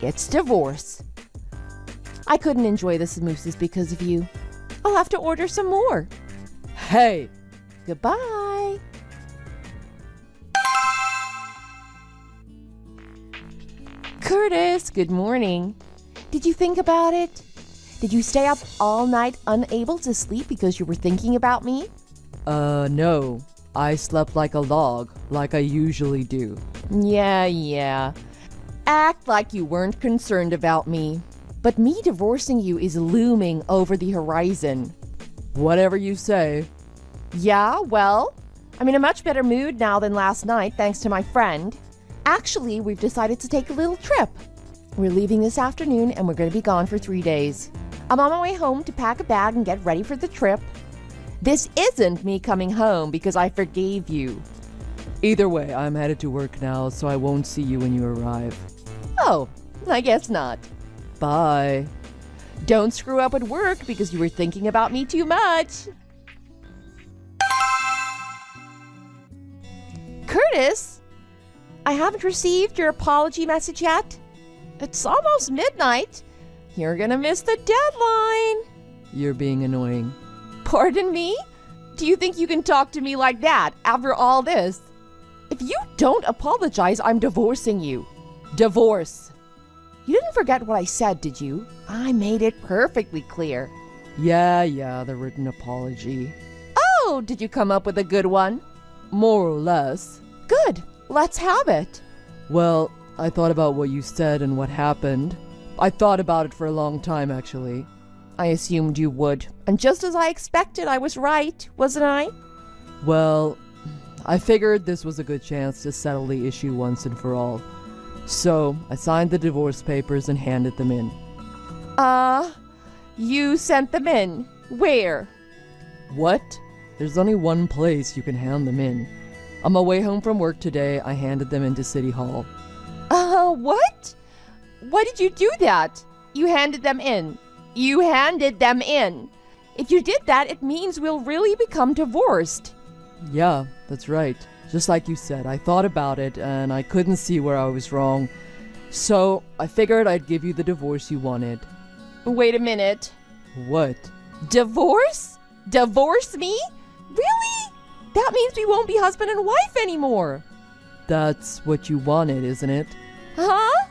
it's divorce. I couldn't enjoy the samosas because of you. I'll have to order some more. Hey! Goodbye. Curtis, good morning. Did you think about it? Did you stay up all night unable to sleep because you were thinking about me? No. I slept like a log, like I usually do. Yeah. Act like you weren't concerned about me. But me divorcing you is looming over the horizon. Whatever you say. Yeah, well, I'm in a much better mood now than last night, thanks to my friend. Actually, we've decided to take a little trip. We're leaving this afternoon and we're going to be gone for 3 days. I'm on my way home to pack a bag and get ready for the trip. This isn't me coming home because I forgave you. Either way, I'm headed to work now, so I won't see you when you arrive. Oh, I guess not. Bye. Don't screw up at work because you were thinking about me too much. Curtis, I haven't received your apology message yet. It's almost midnight. You're gonna miss the deadline. You're being annoying. Pardon me? Do you think you can talk to me like that after all this? If you don't apologize, I'm divorcing you. Divorce. You didn't forget what I said, did you? I made it perfectly clear. Yeah, the written apology. Oh, did you come up with a good one? More or less. Good. Let's have it. Well, I thought about what you said and what happened. I thought about it for a long time, actually. I assumed you would. And just as I expected, I was right, wasn't I? Well, I figured this was a good chance to settle the issue once and for all. So, I signed the divorce papers and handed them in. You sent them in. Where? What? There's only one place you can hand them in. On my way home from work today, I handed them into City Hall. What? Why did you do that? You handed them in. You handed them in. If you did that, it means we'll really become divorced. Yeah, that's right. Just like you said, I thought about it and I couldn't see where I was wrong. So, I figured I'd give you the divorce you wanted. Wait a minute. What? Divorce? Divorce me? Really? That means we won't be husband and wife anymore. That's what you wanted, isn't it? Huh?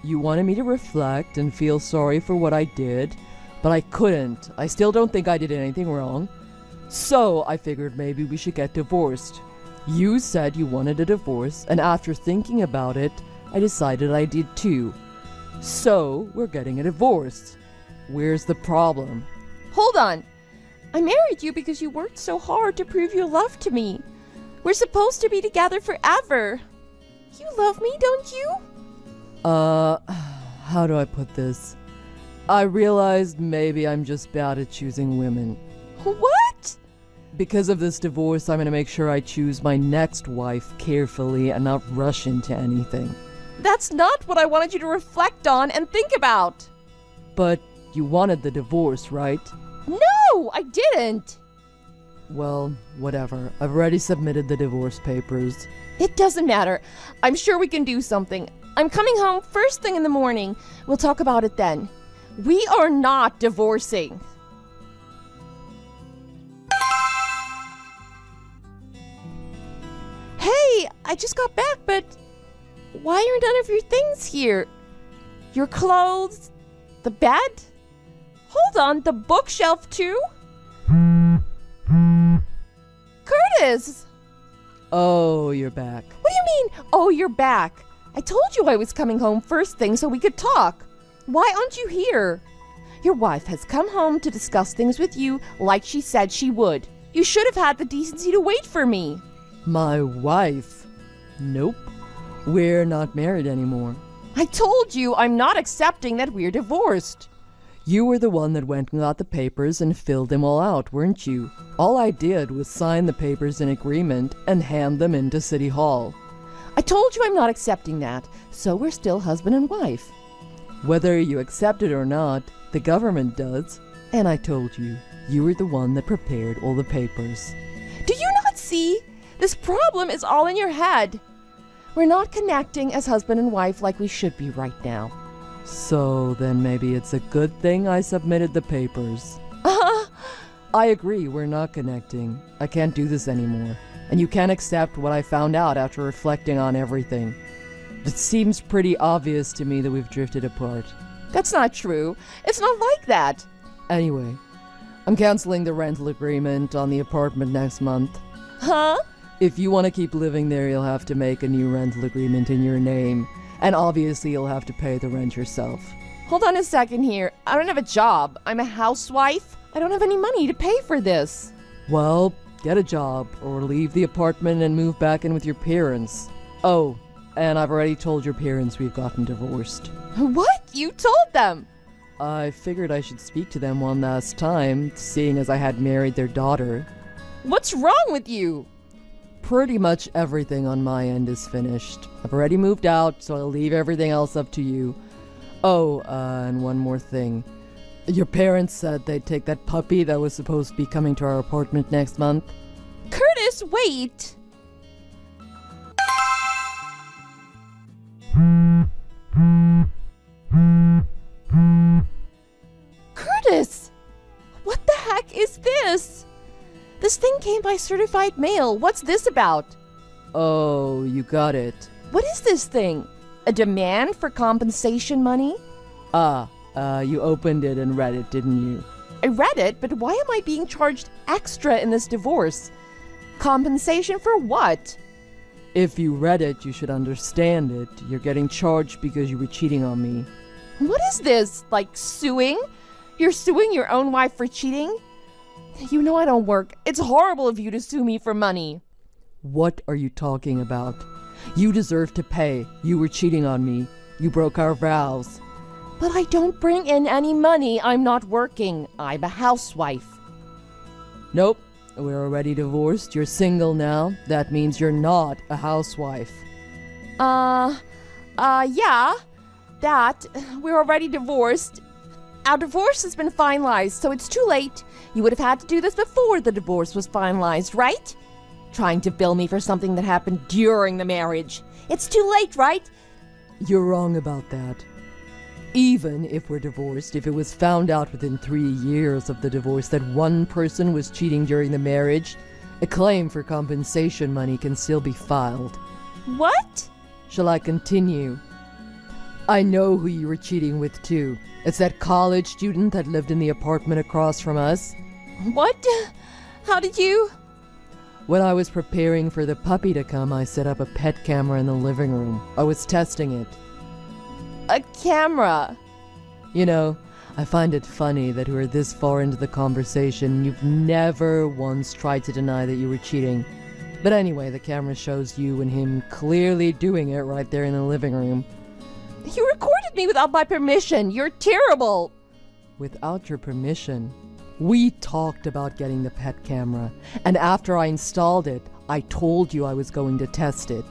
You wanted me to reflect and feel sorry for what I did, but I couldn't. I still don't think I did anything wrong. So I figured maybe we should get divorced. You said you wanted a divorce, and after thinking about it, I decided I did too. So we're getting a divorce. Where's the problem? Hold on. I married you because you worked so hard to prove your love to me. We're supposed to be together forever. You love me, don't you? How do I put this? I realized maybe I'm just bad at choosing women. What? Because of this divorce, I'm gonna make sure I choose my next wife carefully and not rush into anything. That's not what I wanted you to reflect on and think about. But you wanted the divorce, right? No, I didn't. Well, whatever. I've already submitted the divorce papers. It doesn't matter. I'm sure we can do something. I'm coming home first thing in the morning. We'll talk about it then. We are not divorcing. Hey, I just got back, but why aren't none of your things here? Your clothes? The bed? Hold on, the bookshelf too? Curtis! Oh, you're back. What do you mean, oh, you're back? I told you I was coming home first thing so we could talk. Why aren't you here? Your wife has come home to discuss things with you like she said she would. You should have had the decency to wait for me. My wife? Nope. We're not married anymore. I told you I'm not accepting that we're divorced. You were the one that went and got the papers and filled them all out, weren't you? All I did was sign the papers in agreement and hand them into City Hall. I told you I'm not accepting that, so we're still husband and wife. Whether you accept it or not, the government does. And I told you, you were the one that prepared all the papers. Do you not see? This problem is all in your head. We're not connecting as husband and wife like we should be right now. So then maybe it's a good thing I submitted the papers. I agree, we're not connecting. I can't do this anymore. And you can't accept what I found out after reflecting on everything. It seems pretty obvious to me that we've drifted apart. That's not true. It's not like that. Anyway, I'm canceling the rental agreement on the apartment next month. Huh? If you want to keep living there, you'll have to make a new rental agreement in your name. And obviously, you'll have to pay the rent yourself. Hold on a second here. I don't have a job. I'm a housewife. I don't have any money to pay for this. Well, get a job, or leave the apartment and move back in with your parents. Oh, and I've already told your parents we've gotten divorced. What? You told them? I figured I should speak to them one last time, seeing as I had married their daughter. What's wrong with you? Pretty much everything on my end is finished. I've already moved out, so I'll leave everything else up to you. Oh, and one more thing. Your parents said they'd take that puppy that was supposed to be coming to our apartment next month. Curtis, wait! Curtis! What the heck is this? This thing came by certified mail. What's this about? Oh, you got it. What is this thing? A demand for compensation money? You opened it and read it, didn't you? I read it, but why am I being charged extra in this divorce? Compensation for what? If you read it, you should understand it. You're getting charged because you were cheating on me. What is this? Like suing? You're suing your own wife for cheating? You know I don't work. It's horrible of you to sue me for money. What are you talking about? You deserve to pay. You were cheating on me. You broke our vows. But I don't bring in any money. I'm not working. I'm a housewife. Nope. We're already divorced. You're single now. That means you're not a housewife. Yeah. That. We're already divorced. Our divorce has been finalized, so it's too late. You would have had to do this before the divorce was finalized, right? Trying to bill me for something that happened during the marriage. It's too late, right? You're wrong about that. Even if we're divorced, if it was found out within 3 years of the divorce that one person was cheating during the marriage, a claim for compensation money can still be filed. What? Shall I continue? I know who you were cheating with too. It's that college student that lived in the apartment across from us. What? How did you? When I was preparing for the puppy to come, I set up a pet camera in the living room. I was testing it. A camera. You know, I find it funny that we're this far into the conversation. You've never once tried to deny that you were cheating. But anyway, the camera shows you and him clearly doing it right there in the living room. You recorded me without my permission. You're terrible. Without your permission. We talked about getting the pet camera, and after I installed it, I told you I was going to test it.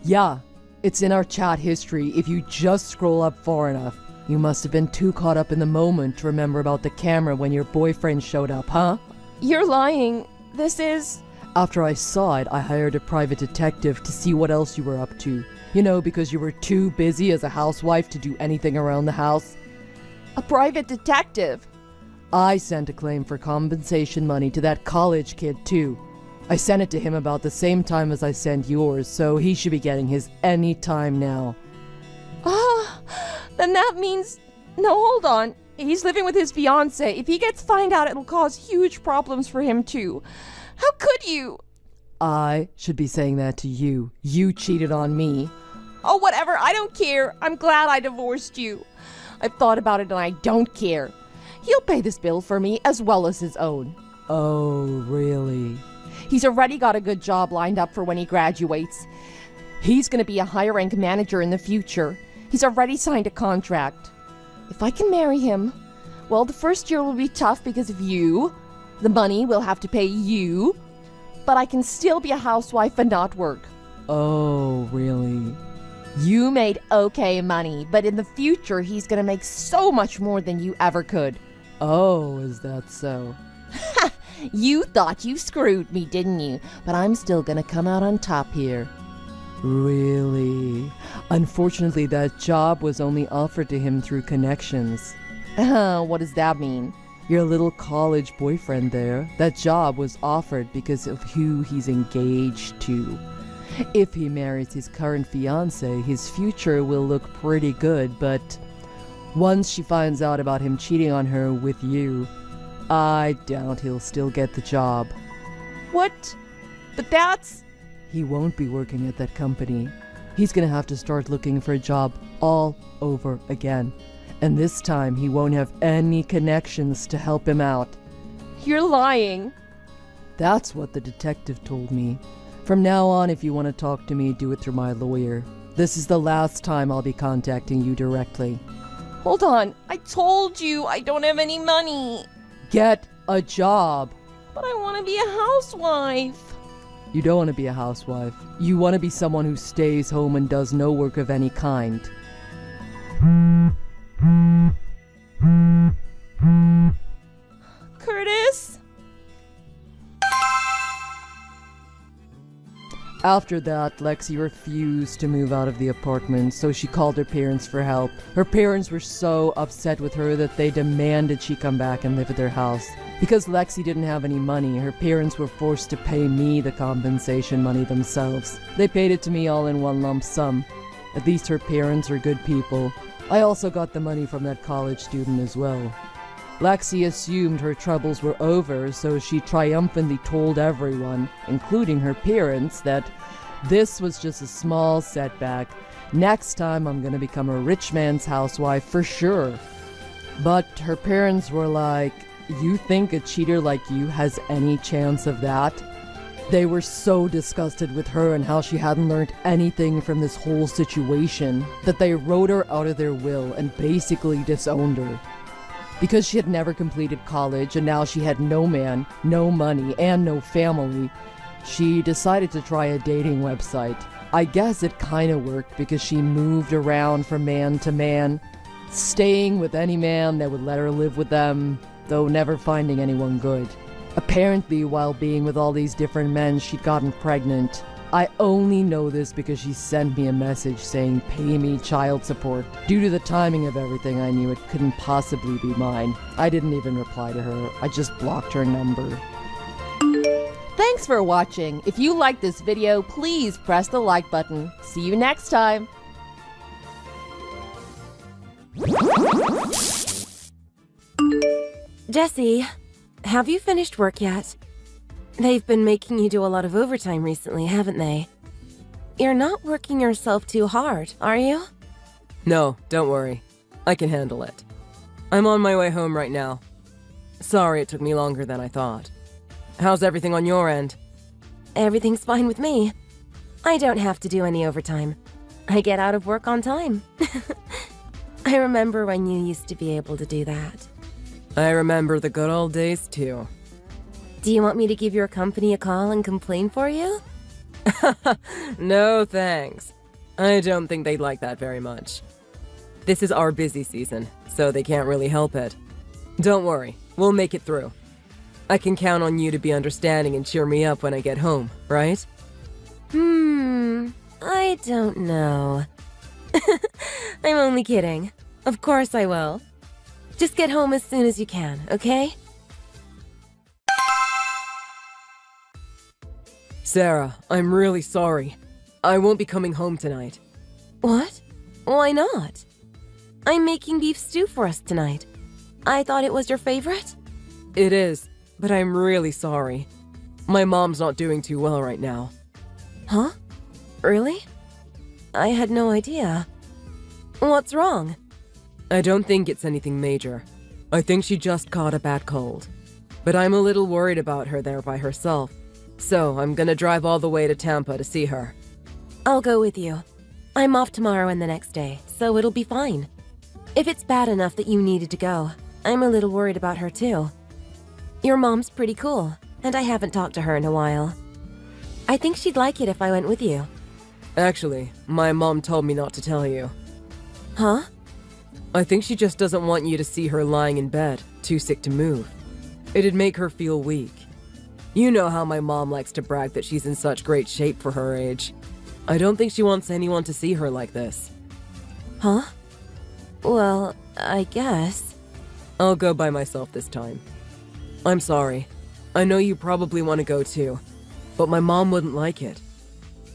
Yeah, it's in our chat history if you just scroll up far enough. You must have been too caught up in the moment to remember about the camera when your boyfriend showed up, huh? You're lying. This is... After I saw it, I hired a private detective to see what else you were up to. You know, because you were too busy as a housewife to do anything around the house. A private detective? I sent a claim for compensation money to that college kid, too. I sent it to him about the same time as I sent yours, so he should be getting his any time now. Then that means... No, hold on. He's living with his fiancée. If he gets found out, it'll cause huge problems for him, too. How could you? I should be saying that to you. You cheated on me. Oh, whatever. I don't care. I'm glad I divorced you. I've thought about it and I don't care. He'll pay this bill for me as well as his own. Oh, really? He's already got a good job lined up for when he graduates. He's going to be a higher-rank manager in the future. He's already signed a contract. If I can marry him, well, the first year will be tough because of you. The money will have to pay you. But I can still be a housewife and not work. Oh, really? You made okay money, but in the future, he's going to make so much more than you ever could. Oh, is that so? You thought you screwed me, didn't you? But I'm still going to come out on top here. Really? Unfortunately, that job was only offered to him through connections. What does that mean? Your little college boyfriend there, that job was offered because of who he's engaged to. If he marries his current fiancée, his future will look pretty good, but once she finds out about him cheating on her with you, I doubt he'll still get the job. What? But that's... He won't be working at that company. He's gonna have to start looking for a job all over again. And this time he won't have any connections to help him out. You're lying. That's what the detective told me. From now on, if you want to talk to me, do it through my lawyer. This is the last time I'll be contacting you directly. Hold on. I told you I don't have any money. Get a job. But I want to be a housewife. You don't want to be a housewife. You want to be someone who stays home and does no work of any kind. Curtis? After that, Lexi refused to move out of the apartment, so she called her parents for help. Her parents were so upset with her that they demanded she come back and live at their house. Because Lexi didn't have any money, her parents were forced to pay me the compensation money themselves. They paid it to me all in one lump sum. At least her parents are good people. I also got the money from that college student as well. Lexi assumed her troubles were over, so she triumphantly told everyone, including her parents, that this was just a small setback. Next time I'm gonna become a rich man's housewife for sure. But her parents were like, you think a cheater like you has any chance of that? They were so disgusted with her and how she hadn't learned anything from this whole situation that they wrote her out of their will and basically disowned her. Because she had never completed college and now she had no man, no money, and no family, she decided to try a dating website. I guess it kinda worked because she moved around from man to man, staying with any man that would let her live with them, though never finding anyone good. Apparently, while being with all these different men, she'd gotten pregnant. I only know this because she sent me a message saying pay me child support. Due to the timing of everything, I knew it couldn't possibly be mine. I didn't even reply to her. I just blocked her number. Thanks for watching. If you liked this video, please press the like button. See you next time. Jessie, have you finished work yet? They've been making you do a lot of overtime recently, haven't they? You're not working yourself too hard, are you? No, don't worry. I can handle it. I'm on my way home right now. Sorry it took me longer than I thought. How's everything on your end? Everything's fine with me. I don't have to do any overtime. I get out of work on time. I remember when you used to be able to do that. I remember the good old days too. Do you want me to give your company a call and complain for you? No thanks. I don't think they'd like that very much. This is our busy season, so they can't really help it. Don't worry, we'll make it through. I can count on you to be understanding and cheer me up when I get home, right? I don't know. I'm only kidding. Of course I will. Just get home as soon as you can, okay? Sarah, I'm really sorry. I won't be coming home tonight. What? Why not? I'm making beef stew for us tonight. I thought it was your favorite? It is, but I'm really sorry. My mom's not doing too well right now. Huh? Really? I had no idea. What's wrong? I don't think it's anything major. I think she just caught a bad cold. But I'm a little worried about her there by herself. So I'm gonna drive all the way to Tampa to see her. I'll go with you. I'm off tomorrow and the next day, so it'll be fine. If it's bad enough that you needed to go, I'm a little worried about her too. Your mom's pretty cool, and I haven't talked to her in a while. I think she'd like it if I went with you. Actually, my mom told me not to tell you. Huh? I think she just doesn't want you to see her lying in bed, too sick to move. It'd make her feel weak. You know how my mom likes to brag that she's in such great shape for her age. I don't think she wants anyone to see her like this. Huh? Well, I guess. I'll go by myself this time. I'm sorry. I know you probably want to go too, but my mom wouldn't like it.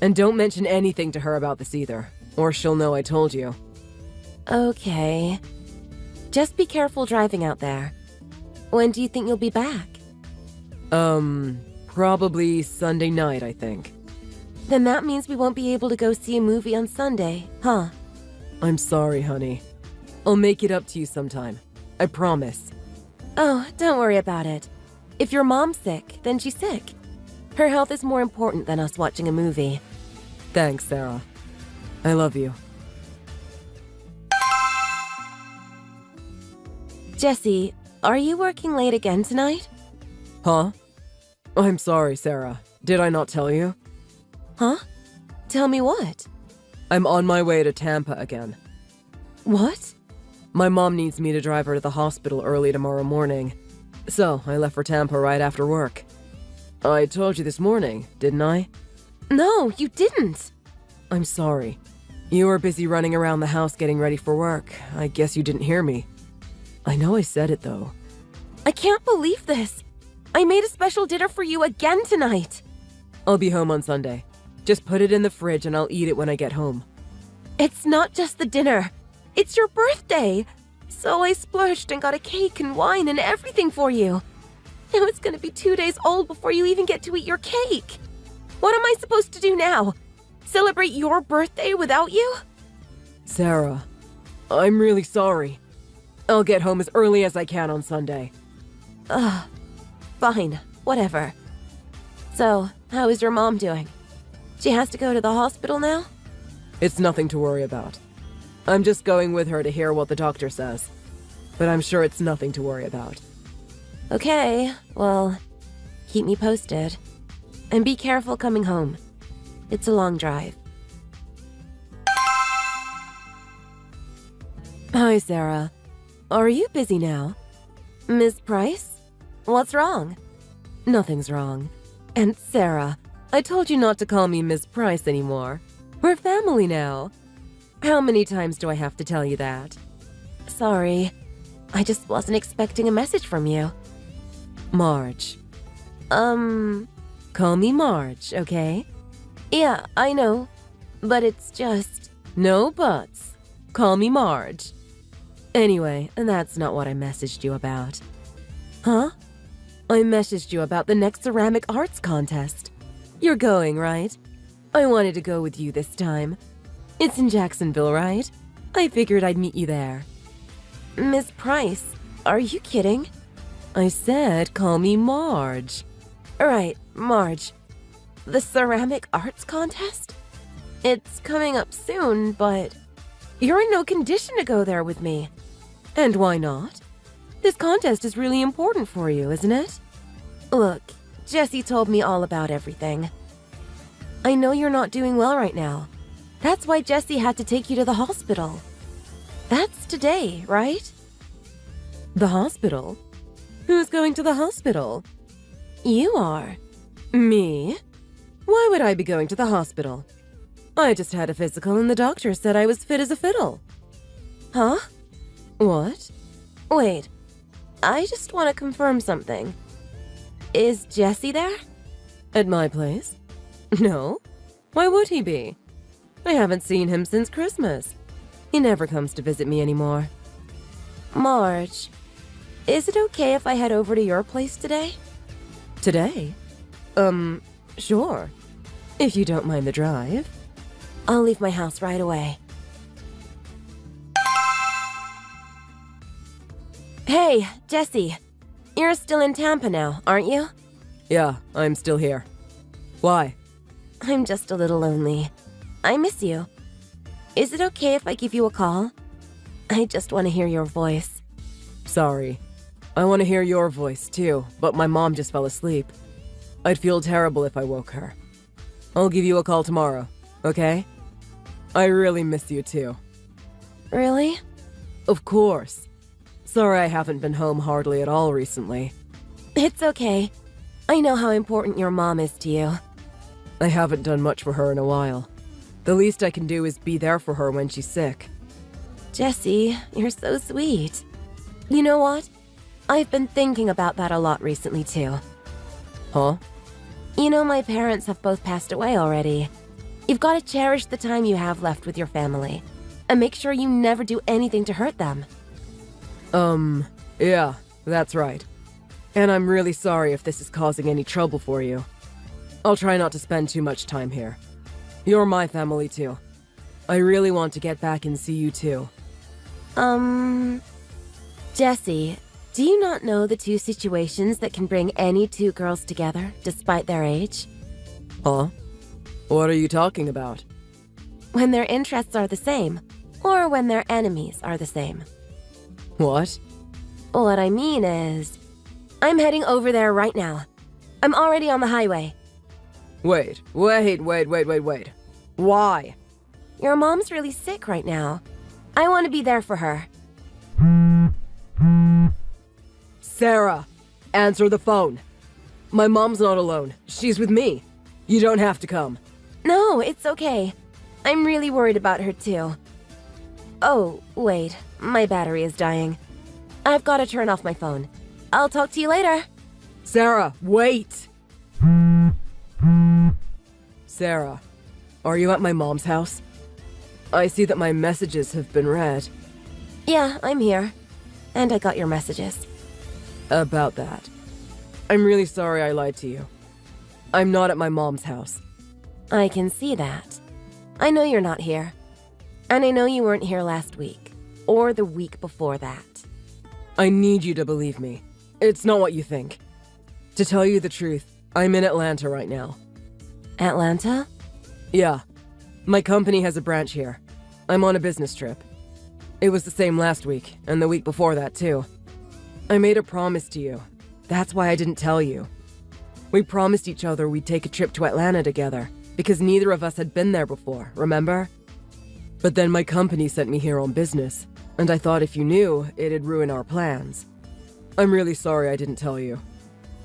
And don't mention anything to her about this either, or she'll know I told you. Okay. Just be careful driving out there. When do you think you'll be back? Probably Sunday night, I think. Then that means we won't be able to go see a movie on Sunday, huh? I'm sorry, honey. I'll make it up to you sometime. I promise. Oh, don't worry about it. If your mom's sick, then she's sick. Her health is more important than us watching a movie. Thanks, Sarah. I love you. Jesse, are you working late again tonight? Huh? I'm sorry, Sarah. Did I not tell you? Huh? Tell me what? I'm on my way to Tampa again. What? My mom needs me to drive her to the hospital early tomorrow morning. So, I left for Tampa right after work. I told you this morning, didn't I? No, you didn't. I'm sorry. You were busy running around the house getting ready for work. I guess you didn't hear me. I know I said it, though. I can't believe this. I made a special dinner for you again tonight. I'll be home on Sunday. Just put it in the fridge and I'll eat it when I get home. It's not just the dinner. It's your birthday. So I splurged and got a cake and wine and everything for you. Now it's gonna be 2 days old before you even get to eat your cake. What am I supposed to do now? Celebrate your birthday without you? Sarah, I'm really sorry. I'll get home as early as I can on Sunday. Fine, whatever. So, how is your mom doing? She has to go to the hospital now? It's nothing to worry about. I'm just going with her to hear what the doctor says. But I'm sure it's nothing to worry about. Okay, well, keep me posted. And be careful coming home. It's a long drive. Hi, Sarah. Are you busy now? Ms. Price? What's wrong? Nothing's wrong. And Sarah, I told you not to call me Ms. Price anymore. We're family now. How many times do I have to tell you that? Sorry. I just wasn't expecting a message from you. Marge. Call me Marge, okay? Yeah, I know. But it's just... No buts. Call me Marge. Anyway, that's not what I messaged you about. Huh? I messaged you about the next ceramic arts contest. You're going, right? I wanted to go with you this time. It's in Jacksonville, right? I figured I'd meet you there. Ms. Price, are you kidding? I said call me Marge. Right, Marge. The ceramic arts contest? It's coming up soon, but you're in no condition to go there with me. And why not? This contest is really important for you, isn't it? Look, Jesse told me all about everything. I know you're not doing well right now. That's why Jesse had to take you to the hospital. That's today, right? The hospital? Who's going to the hospital? You are. Me? Why would I be going to the hospital? I just had a physical and the doctor said I was fit as a fiddle. Huh? What? Wait. I just want to confirm something. Is Jesse there? At my place? No. Why would he be? I haven't seen him since Christmas. He never comes to visit me anymore. Marge, is it okay if I head over to your place today? Today? Sure. If you don't mind the drive. I'll leave my house right away. Hey, Jesse. You're still in Tampa now, aren't you? Yeah, I'm still here. Why? I'm just a little lonely. I miss you. Is it okay if I give you a call? I just want to hear your voice. Sorry. I want to hear your voice too, but my mom just fell asleep. I'd feel terrible if I woke her. I'll give you a call tomorrow, okay? I really miss you too. Really? Of course. Sorry I haven't been home hardly at all recently. It's okay. I know how important your mom is to you. I haven't done much for her in a while. The least I can do is be there for her when she's sick. Jesse, you're so sweet. You know what? I've been thinking about that a lot recently too. Huh? You know, my parents have both passed away already. You've got to cherish the time you have left with your family, and make sure you never do anything to hurt them. Yeah, that's right. And I'm really sorry if this is causing any trouble for you. I'll try not to spend too much time here. You're my family too. I really want to get back and see you too. Jesse, do you not know the two situations that can bring any two girls together, despite their age? Huh? What are you talking about? When their interests are the same, or when their enemies are the same. What? What I mean is, I'm heading over there right now. I'm already on the highway. Wait. Why? Your mom's really sick right now. I want to be there for her. Sarah, answer the phone. My mom's not alone. She's with me. You don't have to come. No, it's okay. I'm really worried about her too. Oh, wait. My battery is dying. I've got to turn off my phone. I'll talk to you later. Sarah, wait! Sarah, are you at my mom's house? I see that my messages have been read. Yeah, I'm here. And I got your messages. About that. I'm really sorry I lied to you. I'm not at my mom's house. I can see that. I know you're not here. And I know you weren't here last week. Or the week before that. I need you to believe me. It's not what you think. To tell you the truth, I'm in Atlanta right now. Atlanta? Yeah. My company has a branch here. I'm on a business trip. It was the same last week, and the week before that too. I made a promise to you. That's why I didn't tell you. We promised each other we'd take a trip to Atlanta together, because neither of us had been there before, remember? But then my company sent me here on business, and I thought if you knew, it'd ruin our plans. I'm really sorry I didn't tell you.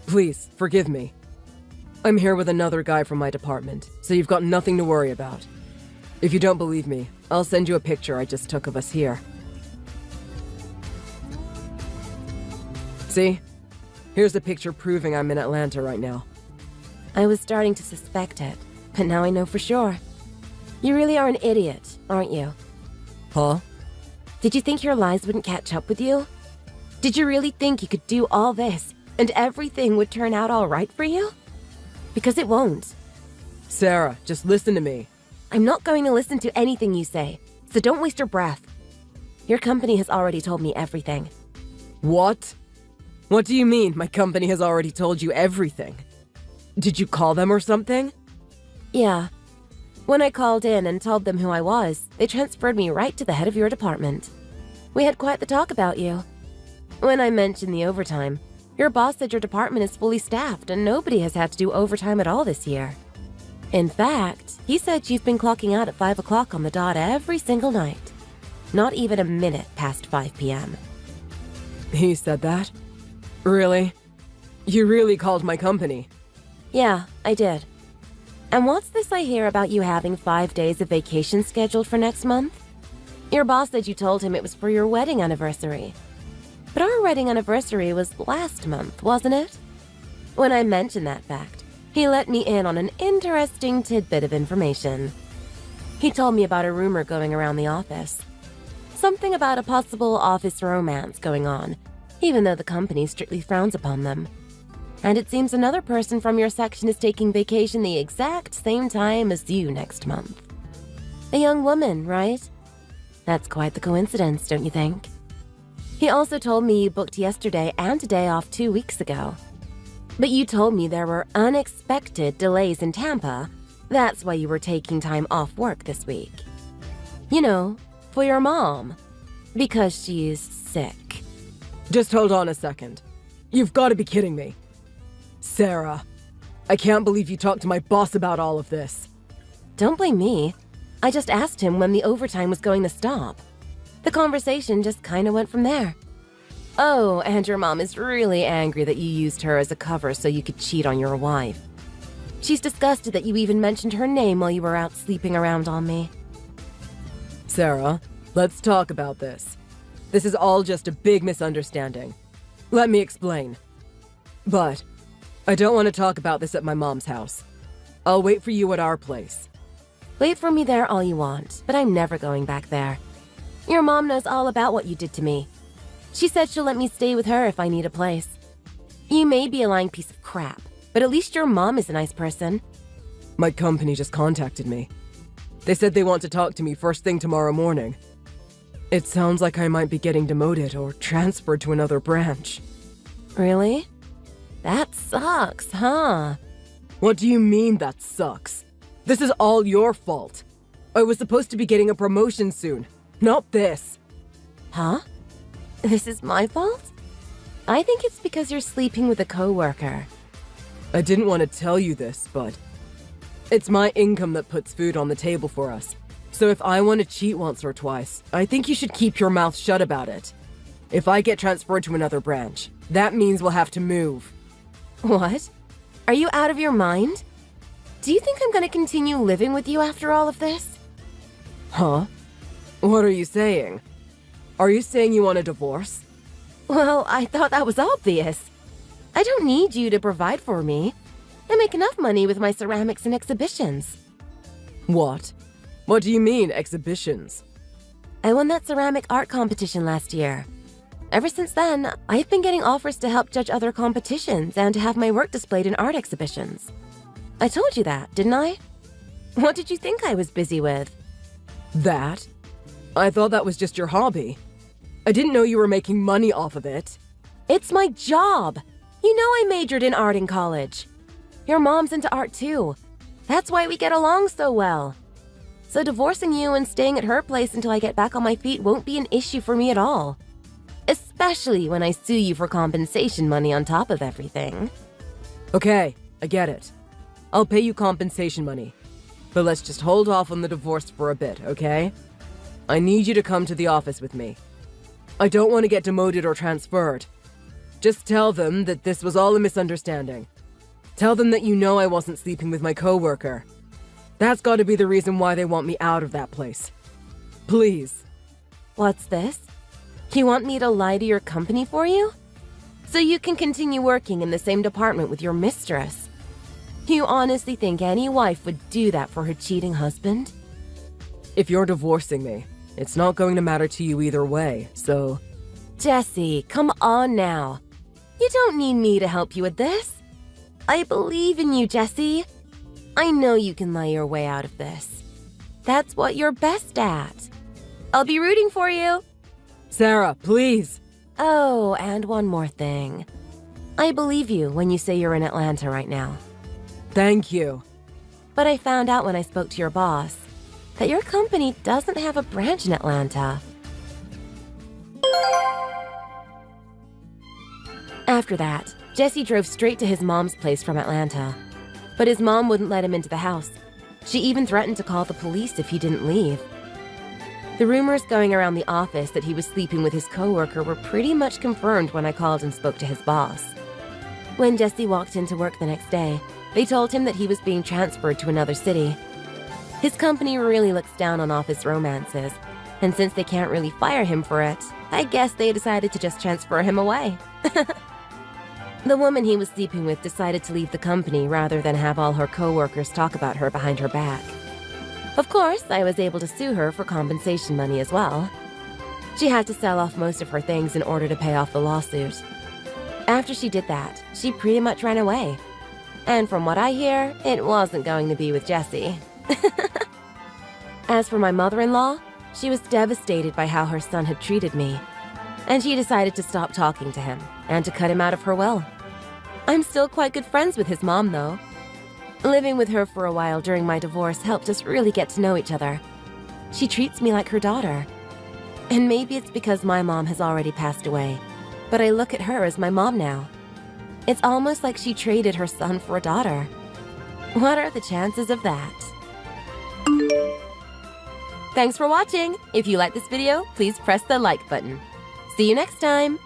Please, forgive me. I'm here with another guy from my department, so you've got nothing to worry about. If you don't believe me, I'll send you a picture I just took of us here. See? Here's a picture proving I'm in Atlanta right now. I was starting to suspect it, but now I know for sure. You really are an idiot, aren't you? Huh? Did you think your lies wouldn't catch up with you? Did you really think you could do all this, and everything would turn out all right for you? Because it won't. Sarah, just listen to me. I'm not going to listen to anything you say, so don't waste your breath. Your company has already told me everything. What? What do you mean, my company has already told you everything? Did you call them or something? Yeah. When I called in and told them who I was, they transferred me right to the head of your department. We had quite the talk about you. When I mentioned the overtime, your boss said your department is fully staffed and nobody has had to do overtime at all this year. In fact, he said you've been clocking out at 5 o'clock on the dot every single night. Not even a minute past 5 p.m. He said that? Really? You really called my company? Yeah, I did. And what's this I hear about you having 5 days of vacation scheduled for next month? Your boss said you told him it was for your wedding anniversary. But our wedding anniversary was last month, wasn't it? When I mentioned that fact, he let me in on an interesting tidbit of information. He told me about a rumor going around the office. Something about a possible office romance going on, even though the company strictly frowns upon them. And it seems another person from your section is taking vacation the exact same time as you next month. A young woman, right? That's quite the coincidence, don't you think? He also told me you booked yesterday and today off 2 weeks ago. But you told me there were unexpected delays in Tampa. That's why you were taking time off work this week. You know, for your mom. Because she's sick. Just hold on a second. You've got to be kidding me. Sarah, I can't believe you talked to my boss about all of this. Don't blame me. I just asked him when the overtime was going to stop. The conversation just kind of went from there. Oh, and your mom is really angry that you used her as a cover so you could cheat on your wife. She's disgusted that you even mentioned her name while you were out sleeping around on me. Sarah, let's talk about this. This is all just a big misunderstanding. Let me explain. But I don't want to talk about this at my mom's house. I'll wait for you at our place. Wait for me there all you want, but I'm never going back there. Your mom knows all about what you did to me. She said she'll let me stay with her if I need a place. You may be a lying piece of crap, but at least your mom is a nice person. My company just contacted me. They said they want to talk to me first thing tomorrow morning. It sounds like I might be getting demoted or transferred to another branch. Really? That sucks, huh? What do you mean that sucks? This is all your fault. I was supposed to be getting a promotion soon, not this. Huh? This is my fault? I think it's because you're sleeping with a coworker. I didn't want to tell you this, but it's my income that puts food on the table for us. So if I want to cheat once or twice, I think you should keep your mouth shut about it. If I get transferred to another branch, that means we'll have to move. What? Are you out of your mind? Do you think I'm going to continue living with you after all of this? Huh? What are you saying? Are you saying you want a divorce? Well, I thought that was obvious. I don't need you to provide for me. I make enough money with my ceramics and exhibitions. What? What do you mean, exhibitions? I won that ceramic art competition last year. Ever since then, I've been getting offers to help judge other competitions and to have my work displayed in art exhibitions. I told you that, didn't I? What did you think I was busy with? That? I thought that was just your hobby. I didn't know you were making money off of it. It's my job. You know I majored in art in college. Your mom's into art too. That's why we get along so well. So divorcing you and staying at her place until I get back on my feet won't be an issue for me at all. Especially when I sue you for compensation money on top of everything. Okay, I get it. I'll pay you compensation money. But let's just hold off on the divorce for a bit, okay? I need you to come to the office with me. I don't want to get demoted or transferred. Just tell them that this was all a misunderstanding. Tell them that you know I wasn't sleeping with my coworker. That's got to be the reason why they want me out of that place. Please. What's this? You want me to lie to your company for you? So you can continue working in the same department with your mistress? You honestly think any wife would do that for her cheating husband? If you're divorcing me, it's not going to matter to you either way, so... Jesse, come on now. You don't need me to help you with this. I believe in you, Jesse. I know you can lie your way out of this. That's what you're best at. I'll be rooting for you. Sarah, please! Oh, and one more thing. I believe you when you say you're in Atlanta right now. Thank you. But I found out when I spoke to your boss that your company doesn't have a branch in Atlanta. After that, Jesse drove straight to his mom's place from Atlanta. But his mom wouldn't let him into the house. She even threatened to call the police if he didn't leave. The rumors going around the office that he was sleeping with his coworker were pretty much confirmed when I called and spoke to his boss. When Jesse walked into work the next day, they told him that he was being transferred to another city. His company really looks down on office romances, and since they can't really fire him for it, I guess they decided to just transfer him away. The woman he was sleeping with decided to leave the company rather than have all her coworkers talk about her behind her back. Of course, I was able to sue her for compensation money as well. She had to sell off most of her things in order to pay off the lawsuit. After she did that, she pretty much ran away. And from what I hear, it wasn't going to be with Jesse. As for my mother-in-law, she was devastated by how her son had treated me. And she decided to stop talking to him and to cut him out of her will. I'm still quite good friends with his mom, though. Living with her for a while during my divorce helped us really get to know each other. She treats me like her daughter. And maybe it's because my mom has already passed away, but I look at her as my mom now. It's almost like she traded her son for a daughter. What are the chances of that? Thanks for watching! If you like this video, please press the like button. See you next time!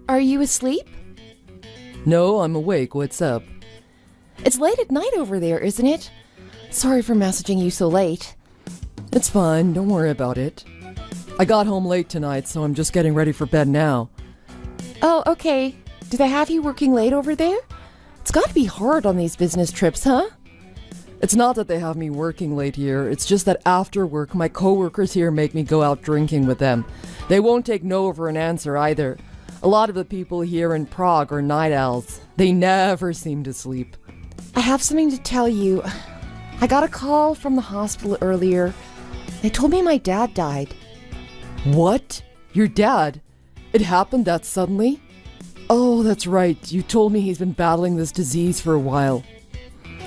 Are you asleep? No, I'm awake. What's up? It's late at night over there, isn't it? Sorry for messaging you so late. It's fine. Don't worry about it. I got home late tonight, so I'm just getting ready for bed now. Oh, okay. Do they have you working late over there? It's got to be hard on these business trips, huh? It's not that they have me working late here. It's just that after work, my coworkers here make me go out drinking with them. They won't take no for an answer either. A lot of the people here in Prague are night owls. They never seem to sleep. I have something to tell you. I got a call from the hospital earlier. They told me my dad died. What? Your dad? It happened that suddenly? Oh, that's right. You told me he's been battling this disease for a while.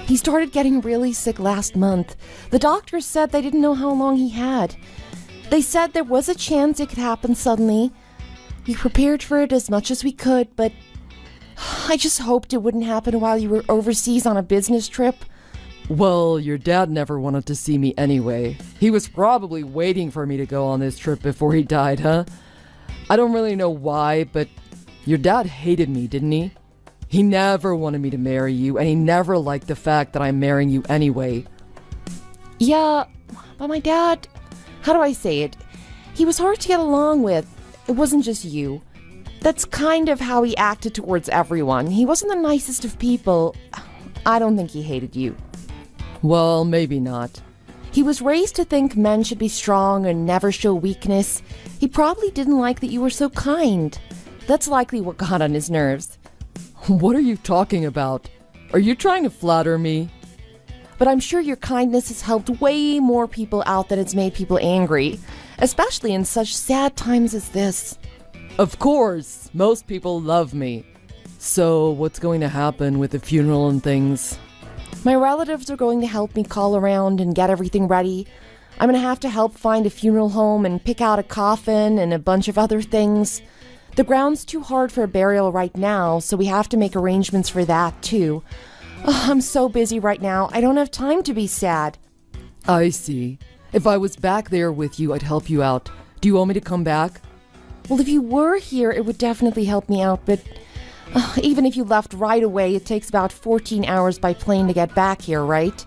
He started getting really sick last month. The doctors said they didn't know how long he had. They said there was a chance it could happen suddenly. We prepared for it as much as we could, but I just hoped it wouldn't happen while you were overseas on a business trip. Well, your dad never wanted to see me anyway. He was probably waiting for me to go on this trip before he died, huh? I don't really know why, but your dad hated me, didn't he? He never wanted me to marry you, and he never liked the fact that I'm marrying you anyway. Yeah, but my dad, how do I say it? He was hard to get along with. It wasn't just you. That's kind of how he acted towards everyone. He wasn't the nicest of people. I don't think he hated you. Well, maybe not. He was raised to think men should be strong and never show weakness. He probably didn't like that you were so kind. That's likely what got on his nerves. What are you talking about? Are you trying to flatter me? But I'm sure your kindness has helped way more people out than it's made people angry, especially in such sad times as this. Of course, most people love me. So, what's going to happen with the funeral and things? My relatives are going to help me call around and get everything ready. I'm going to have to help find a funeral home and pick out a coffin and a bunch of other things. The ground's too hard for a burial right now, so we have to make arrangements for that too. Oh, I'm so busy right now, I don't have time to be sad. I see. If I was back there with you, I'd help you out. Do you want me to come back? Well, if you were here, it would definitely help me out, but even if you left right away, it takes about 14 hours by plane to get back here, right?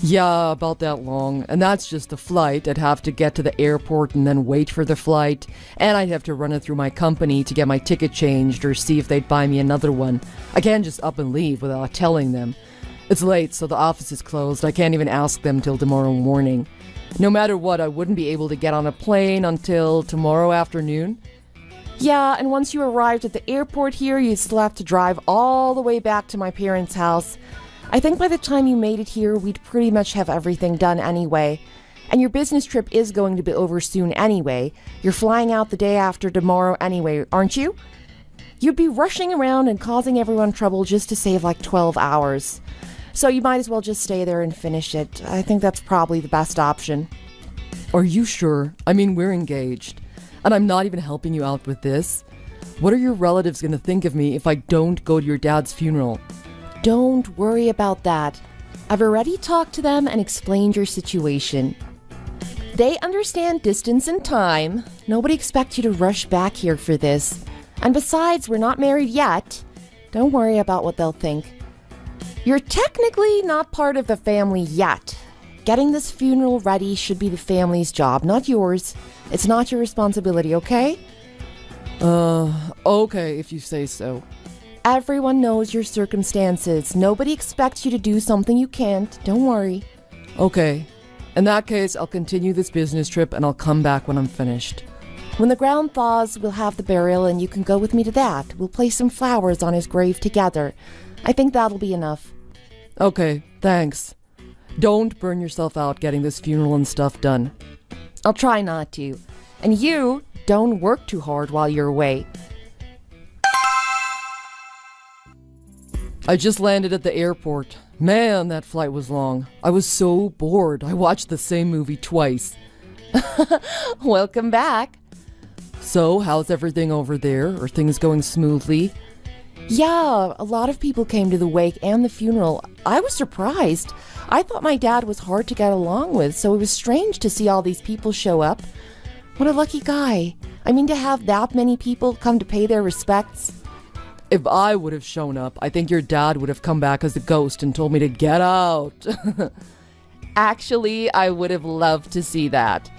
Yeah, about that long. And that's just the flight. I'd have to get to the airport and then wait for the flight. And I'd have to run it through my company to get my ticket changed or see if they'd buy me another one. I can't just up and leave without telling them. It's late, so the office is closed. I can't even ask them till tomorrow morning. No matter what, I wouldn't be able to get on a plane until tomorrow afternoon. Yeah, and once you arrived at the airport here, you'd still have to drive all the way back to my parents' house. I think by the time you made it here, we'd pretty much have everything done anyway. And your business trip is going to be over soon anyway. You're flying out the day after tomorrow anyway, aren't you? You'd be rushing around and causing everyone trouble just to save like 12 hours. So you might as well just stay there and finish it. I think that's probably the best option. Are you sure? I mean, we're engaged. And I'm not even helping you out with this. What are your relatives going to think of me if I don't go to your dad's funeral? Don't worry about that. I've already talked to them and explained your situation. They understand distance and time. Nobody expects you to rush back here for this. And besides, we're not married yet. Don't worry about what they'll think. You're technically not part of the family yet. Getting this funeral ready should be the family's job, not yours. It's not your responsibility, okay? Okay, if you say so. Everyone knows your circumstances. Nobody expects you to do something you can't. Don't worry. Okay. In that case, I'll continue this business trip and I'll come back when I'm finished. When the ground thaws, we'll have the burial and you can go with me to that. We'll place some flowers on his grave together. I think that'll be enough. Okay, thanks. Don't burn yourself out getting this funeral and stuff done. I'll try not to. And you, don't work too hard while you're away. I just landed at the airport. Man, that flight was long. I was so bored. I watched the same movie twice. Welcome back. So, how's everything over there? Are things going smoothly? Yeah, a lot of people came to the wake and the funeral. I was surprised. I thought my dad was hard to get along with, so it was strange to see all these people show up. What a lucky guy. I mean, to have that many people come to pay their respects. If I would have shown up, I think your dad would have come back as a ghost and told me to get out. Actually, I would have loved to see that.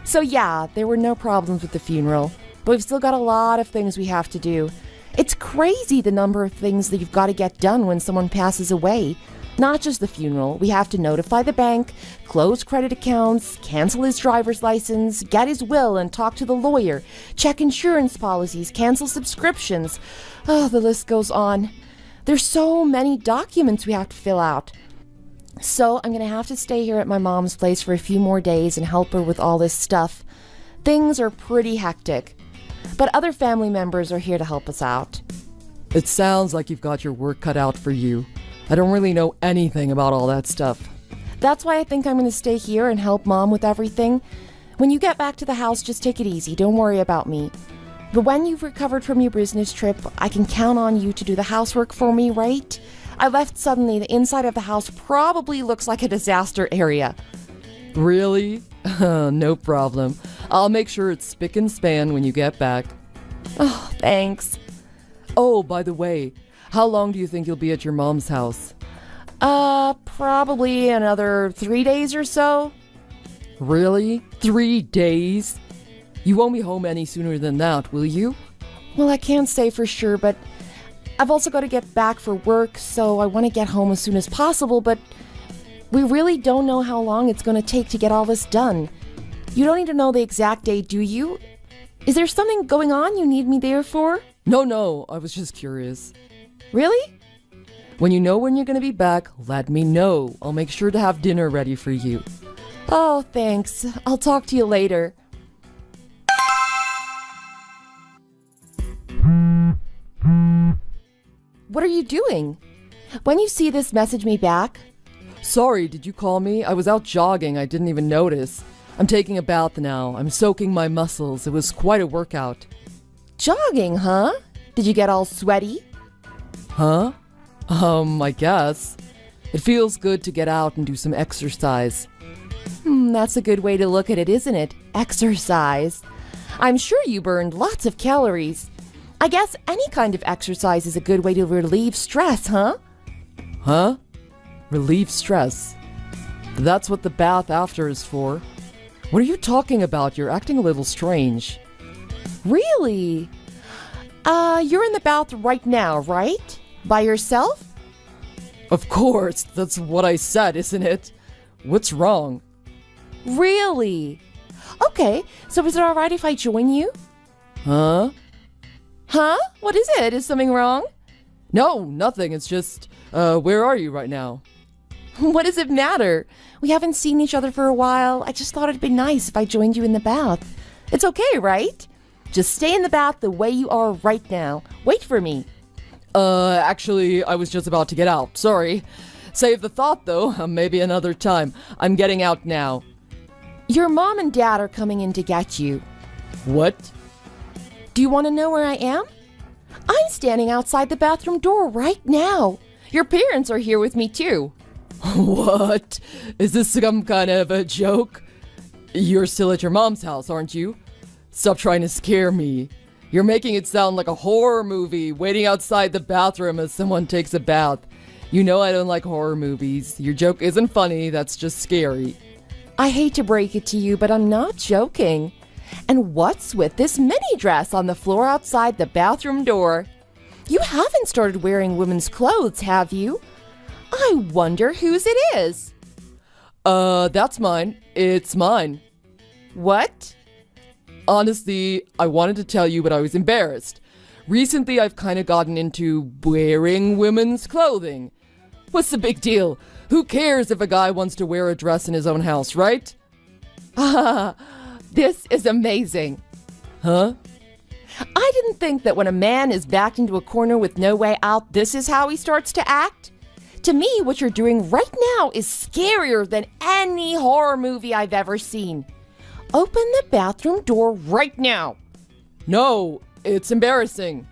So yeah, there were no problems with the funeral, but we've still got a lot of things we have to do. It's crazy the number of things that you've got to get done when someone passes away. Not just the funeral, we have to notify the bank, close credit accounts, cancel his driver's license, get his will and talk to the lawyer, check insurance policies, cancel subscriptions. Oh, the list goes on. There's so many documents we have to fill out. So I'm going to have to stay here at my mom's place for a few more days and help her with all this stuff. Things are pretty hectic. But other family members are here to help us out. It sounds like you've got your work cut out for you. I don't really know anything about all that stuff. That's why I think I'm going to stay here and help Mom with everything. When you get back to the house, just take it easy. Don't worry about me. But when you've recovered from your business trip, I can count on you to do the housework for me, right? I left suddenly. The inside of the house probably looks like a disaster area. Really? No problem. I'll make sure it's spick and span when you get back. Oh, thanks. Oh, by the way, how long do you think you'll be at your mom's house? Probably another 3 days or so. Really? 3 days? You won't be home any sooner than that, will you? Well, I can't say for sure, but I've also got to get back for work, so I want to get home as soon as possible, but we really don't know how long it's going to take to get all this done. You don't need to know the exact date, do you? Is there something going on you need me there for? No, I was just curious. Really? When you know when you're going to be back, let me know. I'll make sure to have dinner ready for you. Oh, thanks. I'll talk to you later. What are you doing? When you see this, message me back. Sorry, did you call me? I was out jogging. I didn't even notice. I'm taking a bath now. I'm soaking my muscles. It was quite a workout. Jogging, huh? Did you get all sweaty? Huh? I guess. It feels good to get out and do some exercise. That's a good way to look at it, isn't it? Exercise. I'm sure you burned lots of calories. I guess any kind of exercise is a good way to relieve stress, huh? Huh? Relieve stress. That's what the bath after is for. What are you talking about? You're acting a little strange. Really? You're in the bath right now, right? By yourself? Of course, that's what I said, isn't it? What's wrong? Really? Okay, so is it alright if I join you? Huh? Huh? What is it? Is something wrong? No, nothing. It's just, where are you right now? What does it matter? We haven't seen each other for a while. I just thought it'd be nice if I joined you in the bath. It's okay, right? Just stay in the bath the way you are right now. Wait for me. Actually, I was just about to get out. Sorry. Save the thought, though. Maybe another time. I'm getting out now. Your mom and dad are coming in to get you. What? Do you want to know where I am? I'm standing outside the bathroom door right now. Your parents are here with me, too. What? Is this some kind of a joke? You're still at your mom's house, aren't you? Stop trying to scare me. You're making it sound like a horror movie, waiting outside the bathroom as someone takes a bath. You know I don't like horror movies. Your joke isn't funny, that's just scary. I hate to break it to you, but I'm not joking. And what's with this mini dress on the floor outside the bathroom door? You haven't started wearing women's clothes, have you? I wonder whose it is. That's mine. It's mine. What? Honestly, I wanted to tell you, but I was embarrassed. Recently, I've kind of gotten into wearing women's clothing. What's the big deal? Who cares if a guy wants to wear a dress in his own house, right? This is amazing. Huh? I didn't think that when a man is backed into a corner with no way out, this is how he starts to act. To me, what you're doing right now is scarier than any horror movie I've ever seen. Open the bathroom door right now. No, it's embarrassing.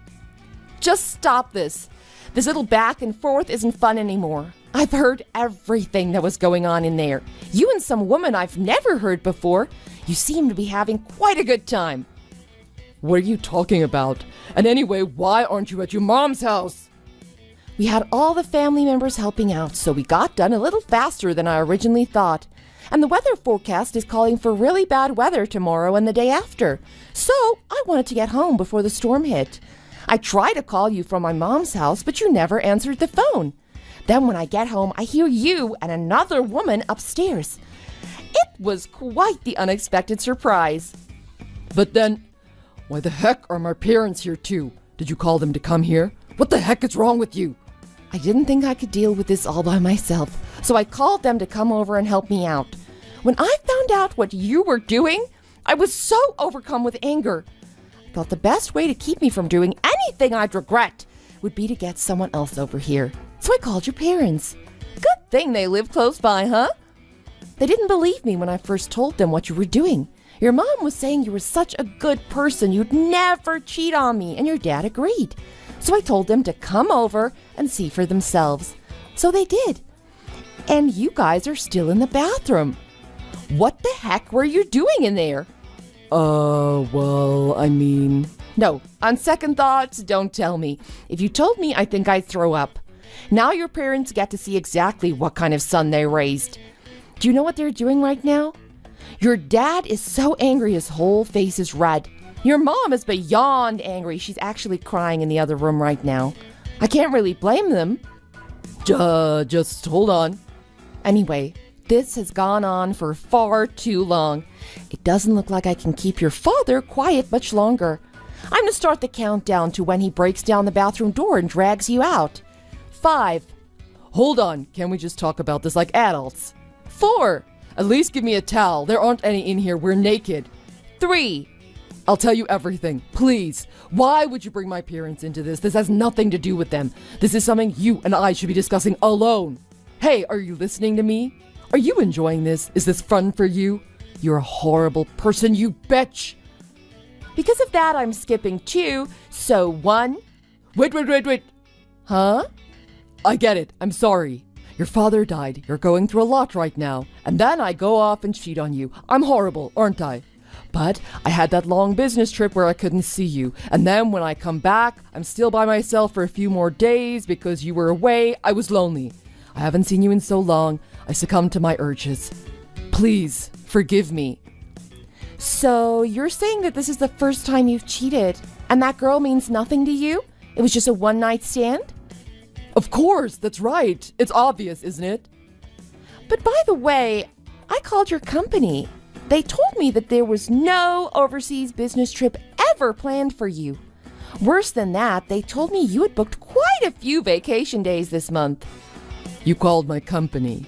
Just stop this. This little back and forth isn't fun anymore. I've heard everything that was going on in there. You and some woman I've never heard before. You seem to be having quite a good time. What are you talking about? And anyway, why aren't you at your mom's house? We had all the family members helping out, so we got done a little faster than I originally thought. And the weather forecast is calling for really bad weather tomorrow and the day after. So I wanted to get home before the storm hit. I tried to call you from my mom's house, but you never answered the phone. Then when I get home, I hear you and another woman upstairs. It was quite the unexpected surprise. But then, why the heck are my parents here too? Did you call them to come here? What the heck is wrong with you? I didn't think I could deal with this all by myself, so I called them to come over and help me out. When I found out what you were doing, I was so overcome with anger. I thought the best way to keep me from doing anything I'd regret would be to get someone else over here. So I called your parents. Good thing they live close by, huh? They didn't believe me when I first told them what you were doing. Your mom was saying you were such a good person, you'd never cheat on me, and your dad agreed. So I told them to come over and see for themselves. So they did. And you guys are still in the bathroom. What the heck were you doing in there? Well, I mean... No, on second thoughts, don't tell me. If you told me, I think I'd throw up. Now your parents get to see exactly what kind of son they raised. Do you know what they're doing right now? Your dad is so angry his whole face is red. Your mom is beyond angry. She's actually crying in the other room right now. I can't really blame them. Just hold on. Anyway, this has gone on for far too long. It doesn't look like I can keep your father quiet much longer. I'm going to start the countdown to when he breaks down the bathroom door and drags you out. 5. Hold on. Can we just talk about this like adults? 4. At least give me a towel. There aren't any in here. We're naked. 3. I'll tell you everything. Please. Why would you bring my parents into this? This has nothing to do with them. This is something you and I should be discussing alone. Hey, are you listening to me? Are you enjoying this? Is this fun for you? You're a horrible person, you bitch. Because of that, I'm skipping 2. So 1. Wait. Huh? I get it. I'm sorry. Your father died. You're going through a lot right now. And then I go off and cheat on you. I'm horrible, aren't I? But I had that long business trip where I couldn't see you. And then when I come back, I'm still by myself for a few more days because you were away. I was lonely. I haven't seen you in so long. I succumbed to my urges. Please, forgive me. So you're saying that this is the first time you've cheated, and that girl means nothing to you? It was just a one-night stand? Of course, that's right. It's obvious, isn't it? But by the way, I called your company. They told me that there was no overseas business trip ever planned for you. Worse than that, they told me you had booked quite a few vacation days this month. You called my company.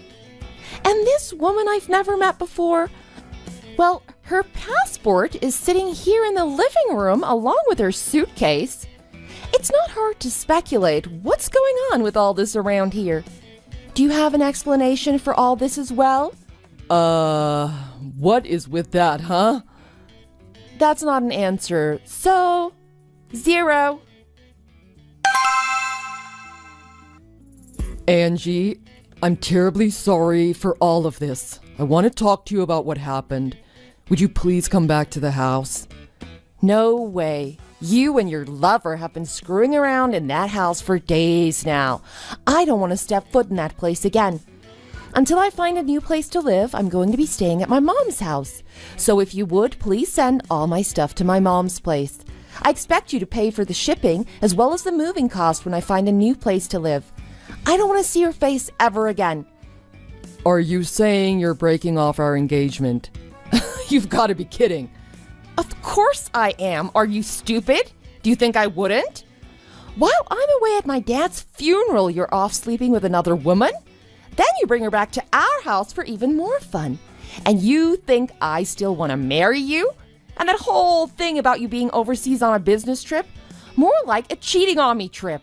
And this woman I've never met before, well, her passport is sitting here in the living room along with her suitcase. It's not hard to speculate what's going on with all this around here. Do you have an explanation for all this as well? What is with that, huh? That's not an answer. So, 0. Angie, I'm terribly sorry for all of this. I want to talk to you about what happened. Would you please come back to the house? No way. You and your lover have been screwing around in that house for days now. I don't want to step foot in that place again. Until I find a new place to live, I'm going to be staying at my mom's house. So if you would, please send all my stuff to my mom's place. I expect you to pay for the shipping as well as the moving cost when I find a new place to live. I don't want to see your face ever again. Are you saying you're breaking off our engagement? You've got to be kidding. Of course I am. Are you stupid? Do you think I wouldn't? While I'm away at my dad's funeral, you're off sleeping with another woman? Then you bring her back to our house for even more fun. And you think I still want to marry you? And that whole thing about you being overseas on a business trip? More like a cheating on me trip.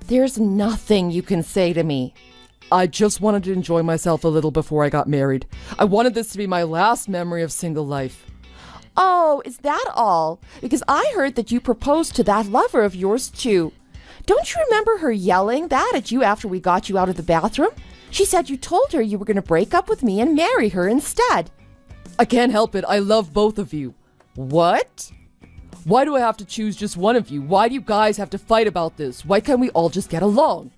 There's nothing you can say to me. I just wanted to enjoy myself a little before I got married. I wanted this to be my last memory of single life. Oh, is that all? Because I heard that you proposed to that lover of yours too. Don't you remember her yelling that at you after we got you out of the bathroom? She said you told her you were going to break up with me and marry her instead. I can't help it. I love both of you. What? Why do I have to choose just one of you? Why do you guys have to fight about this? Why can't we all just get along?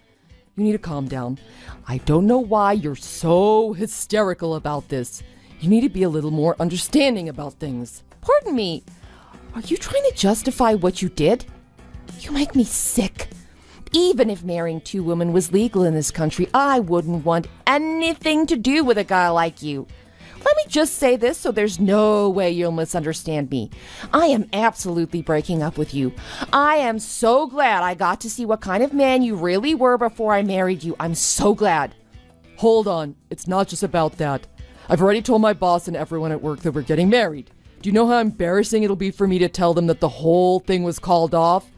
You need to calm down. I don't know why you're so hysterical about this. You need to be a little more understanding about things. Pardon me. Are you trying to justify what you did? You make me sick. Even if marrying two women was legal in this country, I wouldn't want anything to do with a guy like you. Let me just say this so there's no way you'll misunderstand me. I am absolutely breaking up with you. I am so glad I got to see what kind of man you really were before I married you. I'm so glad. Hold on. It's not just about that. I've already told my boss and everyone at work that we're getting married. Do you know how embarrassing it'll be for me to tell them that the whole thing was called off?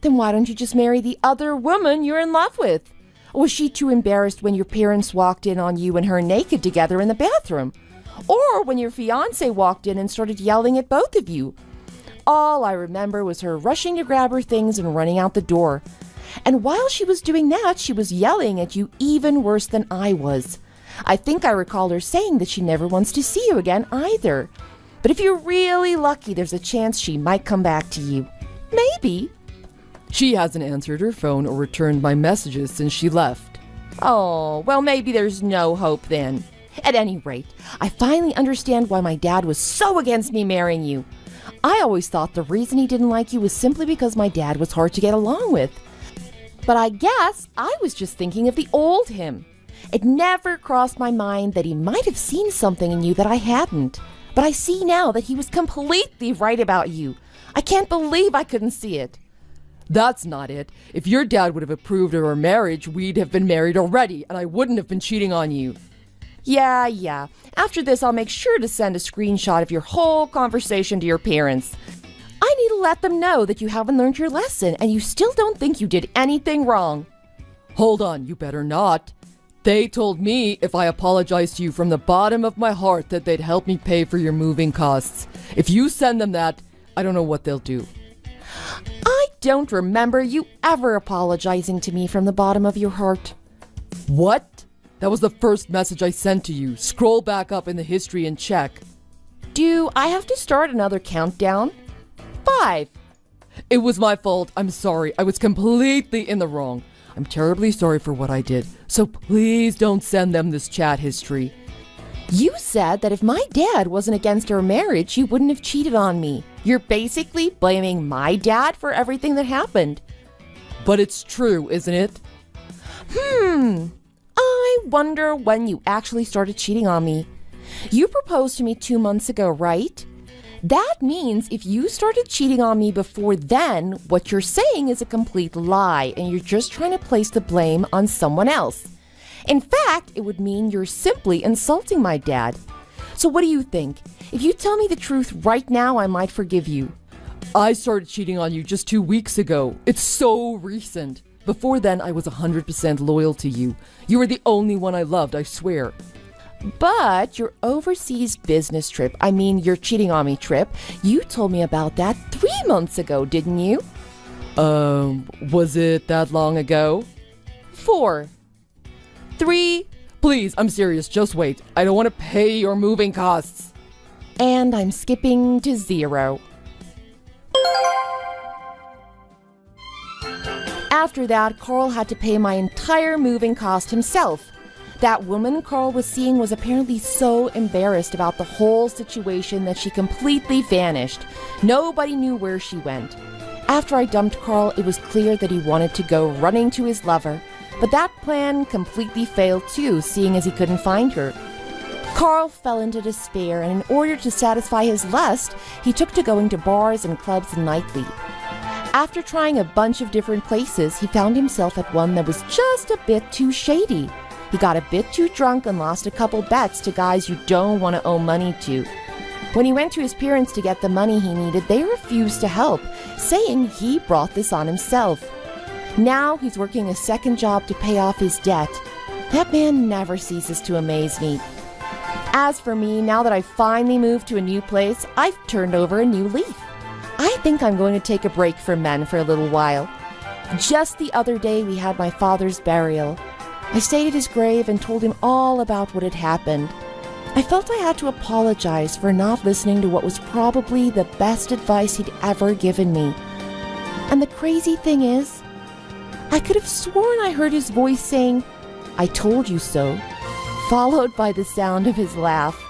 Then why don't you just marry the other woman you're in love with? Or was she too embarrassed when your parents walked in on you and her naked together in the bathroom? Or when your fiancé walked in and started yelling at both of you? All I remember was her rushing to grab her things and running out the door. And while she was doing that, she was yelling at you even worse than I was. I think I recall her saying that she never wants to see you again either. But if you're really lucky, there's a chance she might come back to you. Maybe. She hasn't answered her phone or returned my messages since she left. Oh, well, maybe there's no hope then. At any rate, I finally understand why my dad was so against me marrying you. I always thought the reason he didn't like you was simply because my dad was hard to get along with. But I guess I was just thinking of the old him. It never crossed my mind that he might have seen something in you that I hadn't. But I see now that he was completely right about you. I can't believe I couldn't see it. That's not it. If your dad would have approved of our marriage, we'd have been married already, and I wouldn't have been cheating on you. Yeah. After this, I'll make sure to send a screenshot of your whole conversation to your parents. I need to let them know that you haven't learned your lesson and you still don't think you did anything wrong. Hold on, you better not. They told me if I apologized to you from the bottom of my heart that they'd help me pay for your moving costs. If you send them that, I don't know what they'll do. I don't remember you ever apologizing to me from the bottom of your heart. What? That was the first message I sent to you. Scroll back up in the history and check. Do I have to start another countdown? 5. It was my fault. I'm sorry. I was completely in the wrong. I'm terribly sorry for what I did. So please don't send them this chat history. You said that if my dad wasn't against our marriage, you wouldn't have cheated on me. You're basically blaming my dad for everything that happened. But it's true, isn't it? I wonder when you actually started cheating on me. You proposed to me 2 months ago, right? That means if you started cheating on me before then, what you're saying is a complete lie and you're just trying to place the blame on someone else. In fact, it would mean you're simply insulting my dad. So what do you think? If you tell me the truth right now, I might forgive you. I started cheating on you just 2 weeks ago. It's so recent. Before then, I was 100% loyal to you. You were the only one I loved, I swear. But your overseas business trip, your cheating on me trip, you told me about that 3 months ago, didn't you? Was it that long ago? 4. 3. Please, I'm serious, just wait. I don't want to pay your moving costs. And I'm skipping to 0. After that, Carl had to pay my entire moving cost himself. That woman Carl was seeing was apparently so embarrassed about the whole situation that she completely vanished. Nobody knew where she went. After I dumped Carl, it was clear that he wanted to go running to his lover, but that plan completely failed too, seeing as he couldn't find her. Carl fell into despair, and in order to satisfy his lust, he took to going to bars and clubs nightly. After trying a bunch of different places, he found himself at one that was just a bit too shady. He got a bit too drunk and lost a couple bets to guys you don't want to owe money to. When he went to his parents to get the money he needed, they refused to help, saying he brought this on himself. Now he's working a second job to pay off his debt. That man never ceases to amaze me. As for me, now that I've finally moved to a new place, I've turned over a new leaf. I think I'm going to take a break from men for a little while. Just the other day, we had my father's burial. I stayed at his grave and told him all about what had happened. I felt I had to apologize for not listening to what was probably the best advice he'd ever given me. And the crazy thing is, I could have sworn I heard his voice saying, "I told you so," followed by the sound of his laugh.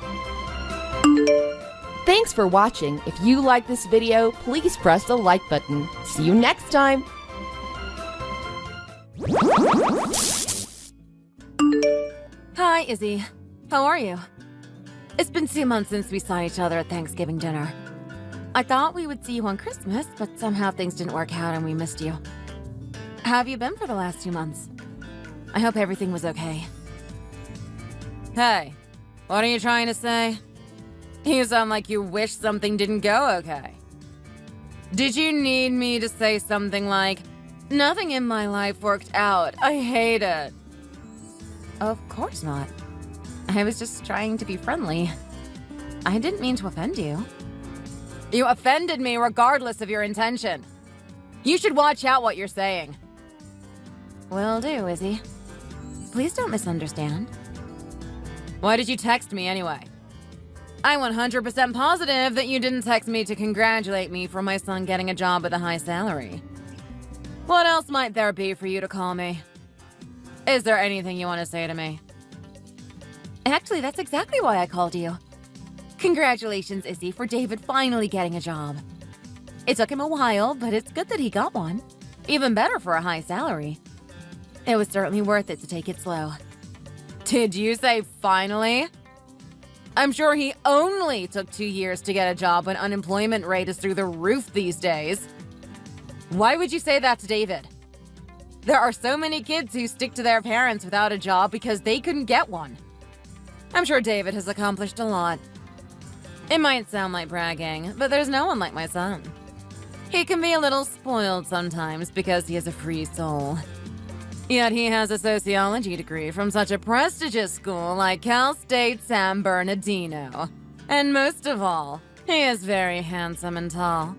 Thanks for watching. If you like this video, please press the like button. See you next time. Hi, Izzy. How are you? It's been 2 months since we saw each other at Thanksgiving dinner. I thought we would see you on Christmas, but somehow things didn't work out and we missed you. How have you been for the last 2 months? I hope everything was okay. Hey, what are you trying to say? You sound like you wish something didn't go okay. Did you need me to say something like, "Nothing in my life worked out. I hate it"? Of course not. I was just trying to be friendly. I didn't mean to offend you. You offended me regardless of your intention. You should watch out what you're saying. Will do, Izzy. Please don't misunderstand. Why did you text me anyway? I'm 100% positive that you didn't text me to congratulate me for my son getting a job with a high salary. What else might there be for you to call me? Is there anything you want to say to me? Actually, that's exactly why I called you. Congratulations, Izzy, for David finally getting a job. It took him a while, but it's good that he got one. Even better for a high salary. It was certainly worth it to take it slow. Did you say finally? I'm sure he only took 2 years to get a job when unemployment rate is through the roof these days. Why would you say that to David? There are so many kids who stick to their parents without a job because they couldn't get one. I'm sure David has accomplished a lot. It might sound like bragging, but there's no one like my son. He can be a little spoiled sometimes because he is a free soul. Yet he has a sociology degree from such a prestigious school like Cal State San Bernardino. And most of all, he is very handsome and tall.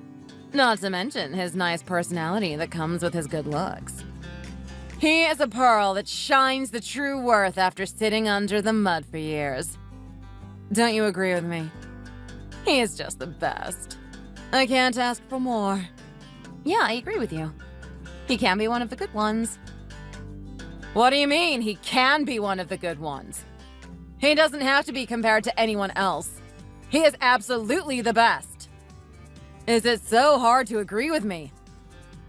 Not to mention his nice personality that comes with his good looks. He is a pearl that shines the true worth after sitting under the mud for years. Don't you agree with me? He is just the best. I can't ask for more. Yeah, I agree with you. He can be one of the good ones. What do you mean he can be one of the good ones? He doesn't have to be compared to anyone else. He is absolutely the best. Is it so hard to agree with me?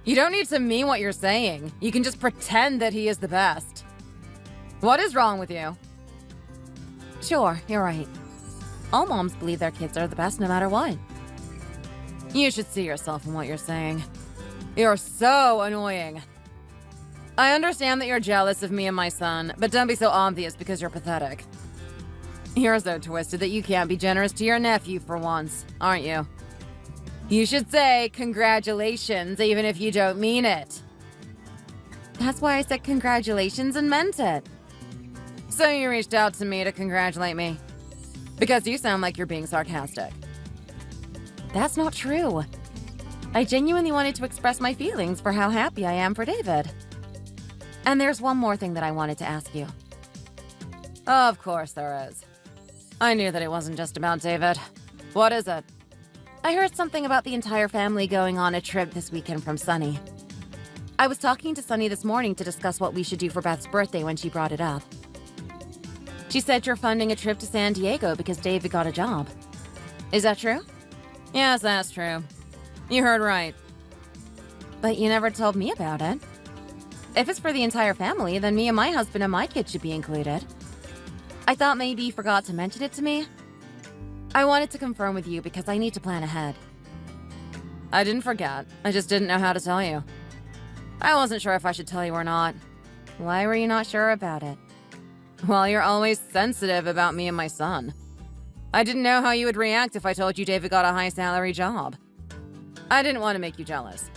You don't need to mean what you're saying. You can just pretend that he is the best. What is wrong with you? Sure, you're right. All moms believe their kids are the best no matter what. You should see yourself in what you're saying. You're so annoying. I understand that you're jealous of me and my son, but don't be so obvious because you're pathetic. You're so twisted that you can't be generous to your nephew for once, aren't you? You should say congratulations even if you don't mean it. That's why I said congratulations and meant it. So you reached out to me to congratulate me? Because you sound like you're being sarcastic. That's not true. I genuinely wanted to express my feelings for how happy I am for David. And there's one more thing that I wanted to ask you. Of course there is. I knew that it wasn't just about David. What is it? I heard something about the entire family going on a trip this weekend from Sunny. I was talking to Sunny this morning to discuss what we should do for Beth's birthday when she brought it up. She said you're funding a trip to San Diego because David got a job. Is that true? Yes, that's true. You heard right. But you never told me about it. If it's for the entire family, then me and my husband and my kids should be included. I thought maybe you forgot to mention it to me. I wanted to confirm with you because I need to plan ahead. I didn't forget. I just didn't know how to tell you. I wasn't sure if I should tell you or not. Why were you not sure about it? Well, you're always sensitive about me and my son. I didn't know how you would react if I told you David got a high-salary job. I didn't want to make you jealous.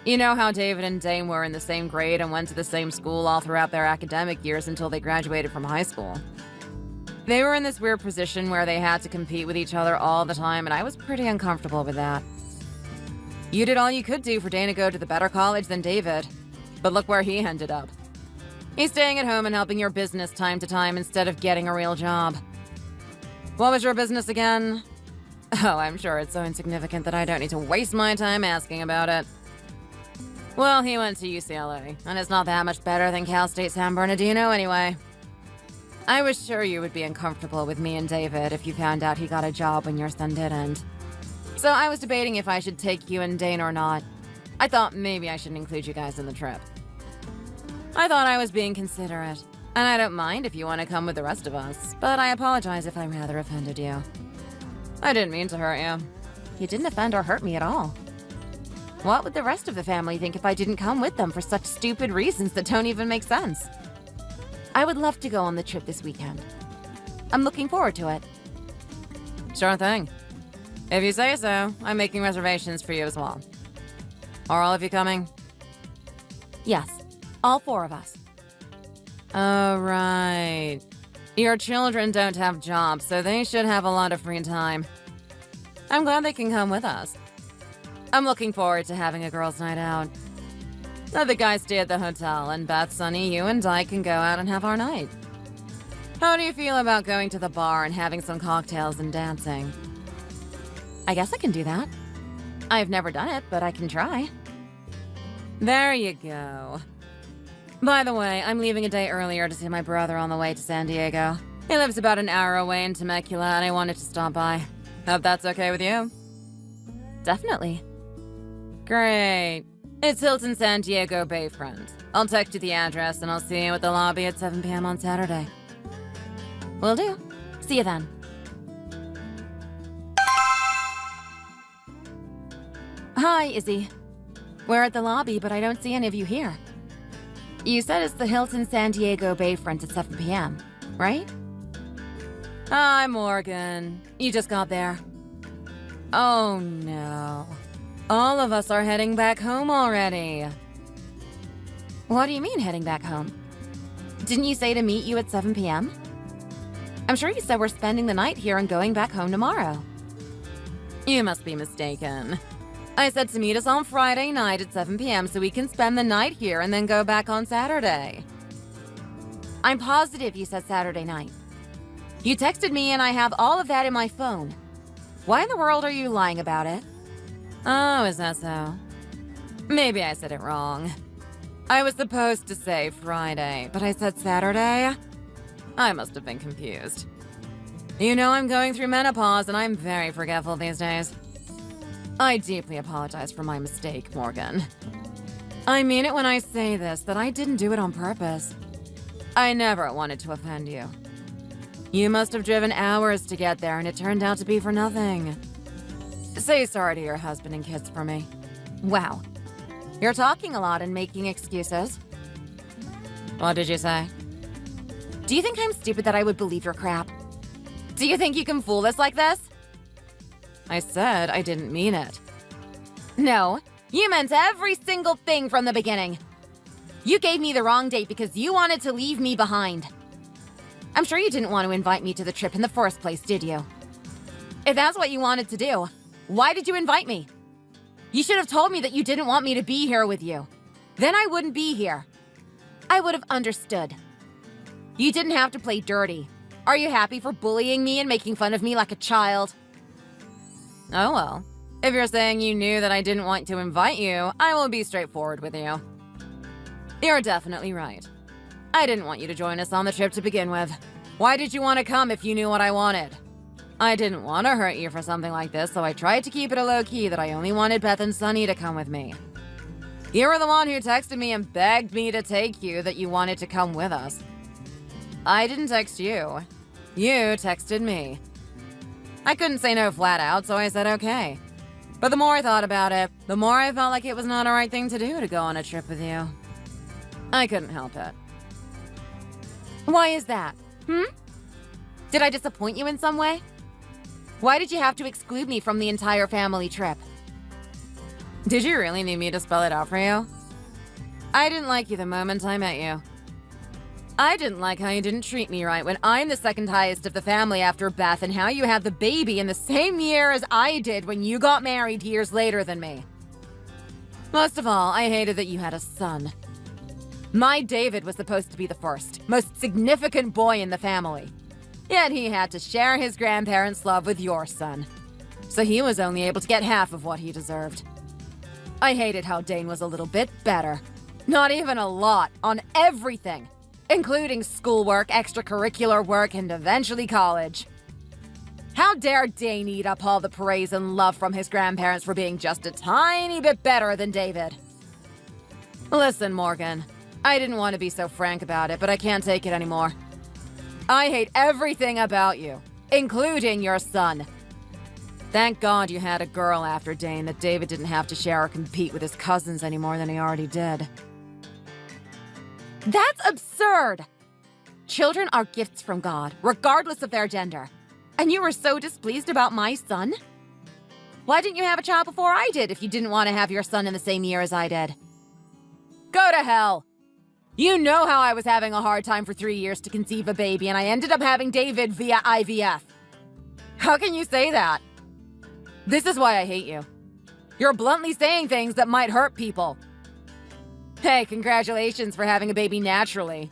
You know how David and Dane were in the same grade and went to the same school all throughout their academic years until they graduated from high school. They were in this weird position where they had to compete with each other all the time, and I was pretty uncomfortable with that. You did all you could do for Dane to go to the better college than David, but look where he ended up. He's staying at home and helping your business time to time instead of getting a real job. What was your business again? Oh, I'm sure it's so insignificant that I don't need to waste my time asking about it. Well, he went to UCLA, and it's not that much better than Cal State San Bernardino anyway. I was sure you would be uncomfortable with me and David if you found out he got a job when your son didn't. So I was debating if I should take you and Dane or not. I thought maybe I should include you guys in the trip. I thought I was being considerate, and I don't mind if you want to come with the rest of us, but I apologize if I rather offended you. I didn't mean to hurt you. You didn't offend or hurt me at all. What would the rest of the family think if I didn't come with them for such stupid reasons that don't even make sense? I would love to go on the trip this weekend. I'm looking forward to it. Sure thing. If you say so, I'm making reservations for you as well. Are all of you coming? Yes, all 4 of us. Oh, right. Your children don't have jobs, so they should have a lot of free time. I'm glad they can come with us. I'm looking forward to having a girls' night out. Let the guys stay at the hotel, and Beth, Sunny, you and I can go out and have our night. How do you feel about going to the bar and having some cocktails and dancing? I guess I can do that. I've never done it, but I can try. There you go. By the way, I'm leaving a day earlier to see my brother on the way to San Diego. He lives about an hour away in Temecula, and I wanted to stop by. Hope that's okay with you? Definitely. Great. It's Hilton San Diego Bayfront. I'll text you the address, and I'll see you at the lobby at 7 p.m. on Saturday. Will do. See you then. Hi, Izzy. We're at the lobby, but I don't see any of you here. You said it's the Hilton San Diego Bayfront at 7 p.m., right? Hi, Morgan. You just got there. Oh, no. All of us are heading back home already. What do you mean, heading back home? Didn't you say to meet you at 7 p.m.? I'm sure you said we're spending the night here and going back home tomorrow. You must be mistaken. I said to meet us on Friday night at 7 p.m. so we can spend the night here and then go back on Saturday. I'm positive you said Saturday night. You texted me and I have all of that in my phone. Why in the world are you lying about it? Oh, is that so? Maybe I said it wrong. I was supposed to say Friday, but I said Saturday? I must have been confused. You know I'm going through menopause and I'm very forgetful these days. I deeply apologize for my mistake, Morgan. I mean it when I say this, that I didn't do it on purpose. I never wanted to offend you. You must have driven hours to get there and it turned out to be for nothing. Say sorry to your husband and kids for me. Wow. You're talking a lot and making excuses. What did you say? Do you think I'm stupid that I would believe your crap? Do you think you can fool us like this? I said I didn't mean it. No, you meant every single thing from the beginning. You gave me the wrong date because you wanted to leave me behind. I'm sure you didn't want to invite me to the trip in the first place, did you? If that's what you wanted to do, why did you invite me? You should have told me that you didn't want me to be here with you. Then I wouldn't be here. I would have understood. You didn't have to play dirty. Are you happy for bullying me and making fun of me like a child? Oh well. If you're saying you knew that I didn't want to invite you, I will be straightforward with you. You're definitely right. I didn't want you to join us on the trip to begin with. Why did you want to come if you knew what I wanted? I didn't want to hurt you for something like this, so I tried to keep it a low-key that I only wanted Beth and Sunny to come with me. You were the one who texted me and begged me to take you that you wanted to come with us. I didn't text you. You texted me. I couldn't say no flat out, so I said okay. But the more I thought about it, the more I felt like it was not a right thing to do to go on a trip with you. I couldn't help it. Why is that? Did I disappoint you in some way? Why did you have to exclude me from the entire family trip? Did you really need me to spell it out for you? I didn't like you the moment I met you. I didn't like how you didn't treat me right when I'm the second highest of the family after Beth, and how you had the baby in the same year as I did when you got married years later than me. Most of all, I hated that you had a son. My David was supposed to be the first, most significant boy in the family. Yet he had to share his grandparents' love with your son. So he was only able to get half of what he deserved. I hated how Dane was a little bit better. Not even a lot, on everything. Including schoolwork, extracurricular work, and eventually college. How dare Dane eat up all the praise and love from his grandparents for being just a tiny bit better than David? Listen, Morgan, I didn't want to be so frank about it, but I can't take it anymore. I hate everything about you, including your son. Thank God you had a girl after Dane, that David didn't have to share or compete with his cousins any more than he already did. That's absurd! Children are gifts from God, regardless of their gender. And you were so displeased about my son? Why didn't you have a child before I did if you didn't want to have your son in the same year as I did? Go to hell! You know how I was having a hard time for 3 years to conceive a baby, and I ended up having David via IVF. How can you say that? This is why I hate you. You're bluntly saying things that might hurt people. Hey, congratulations for having a baby naturally.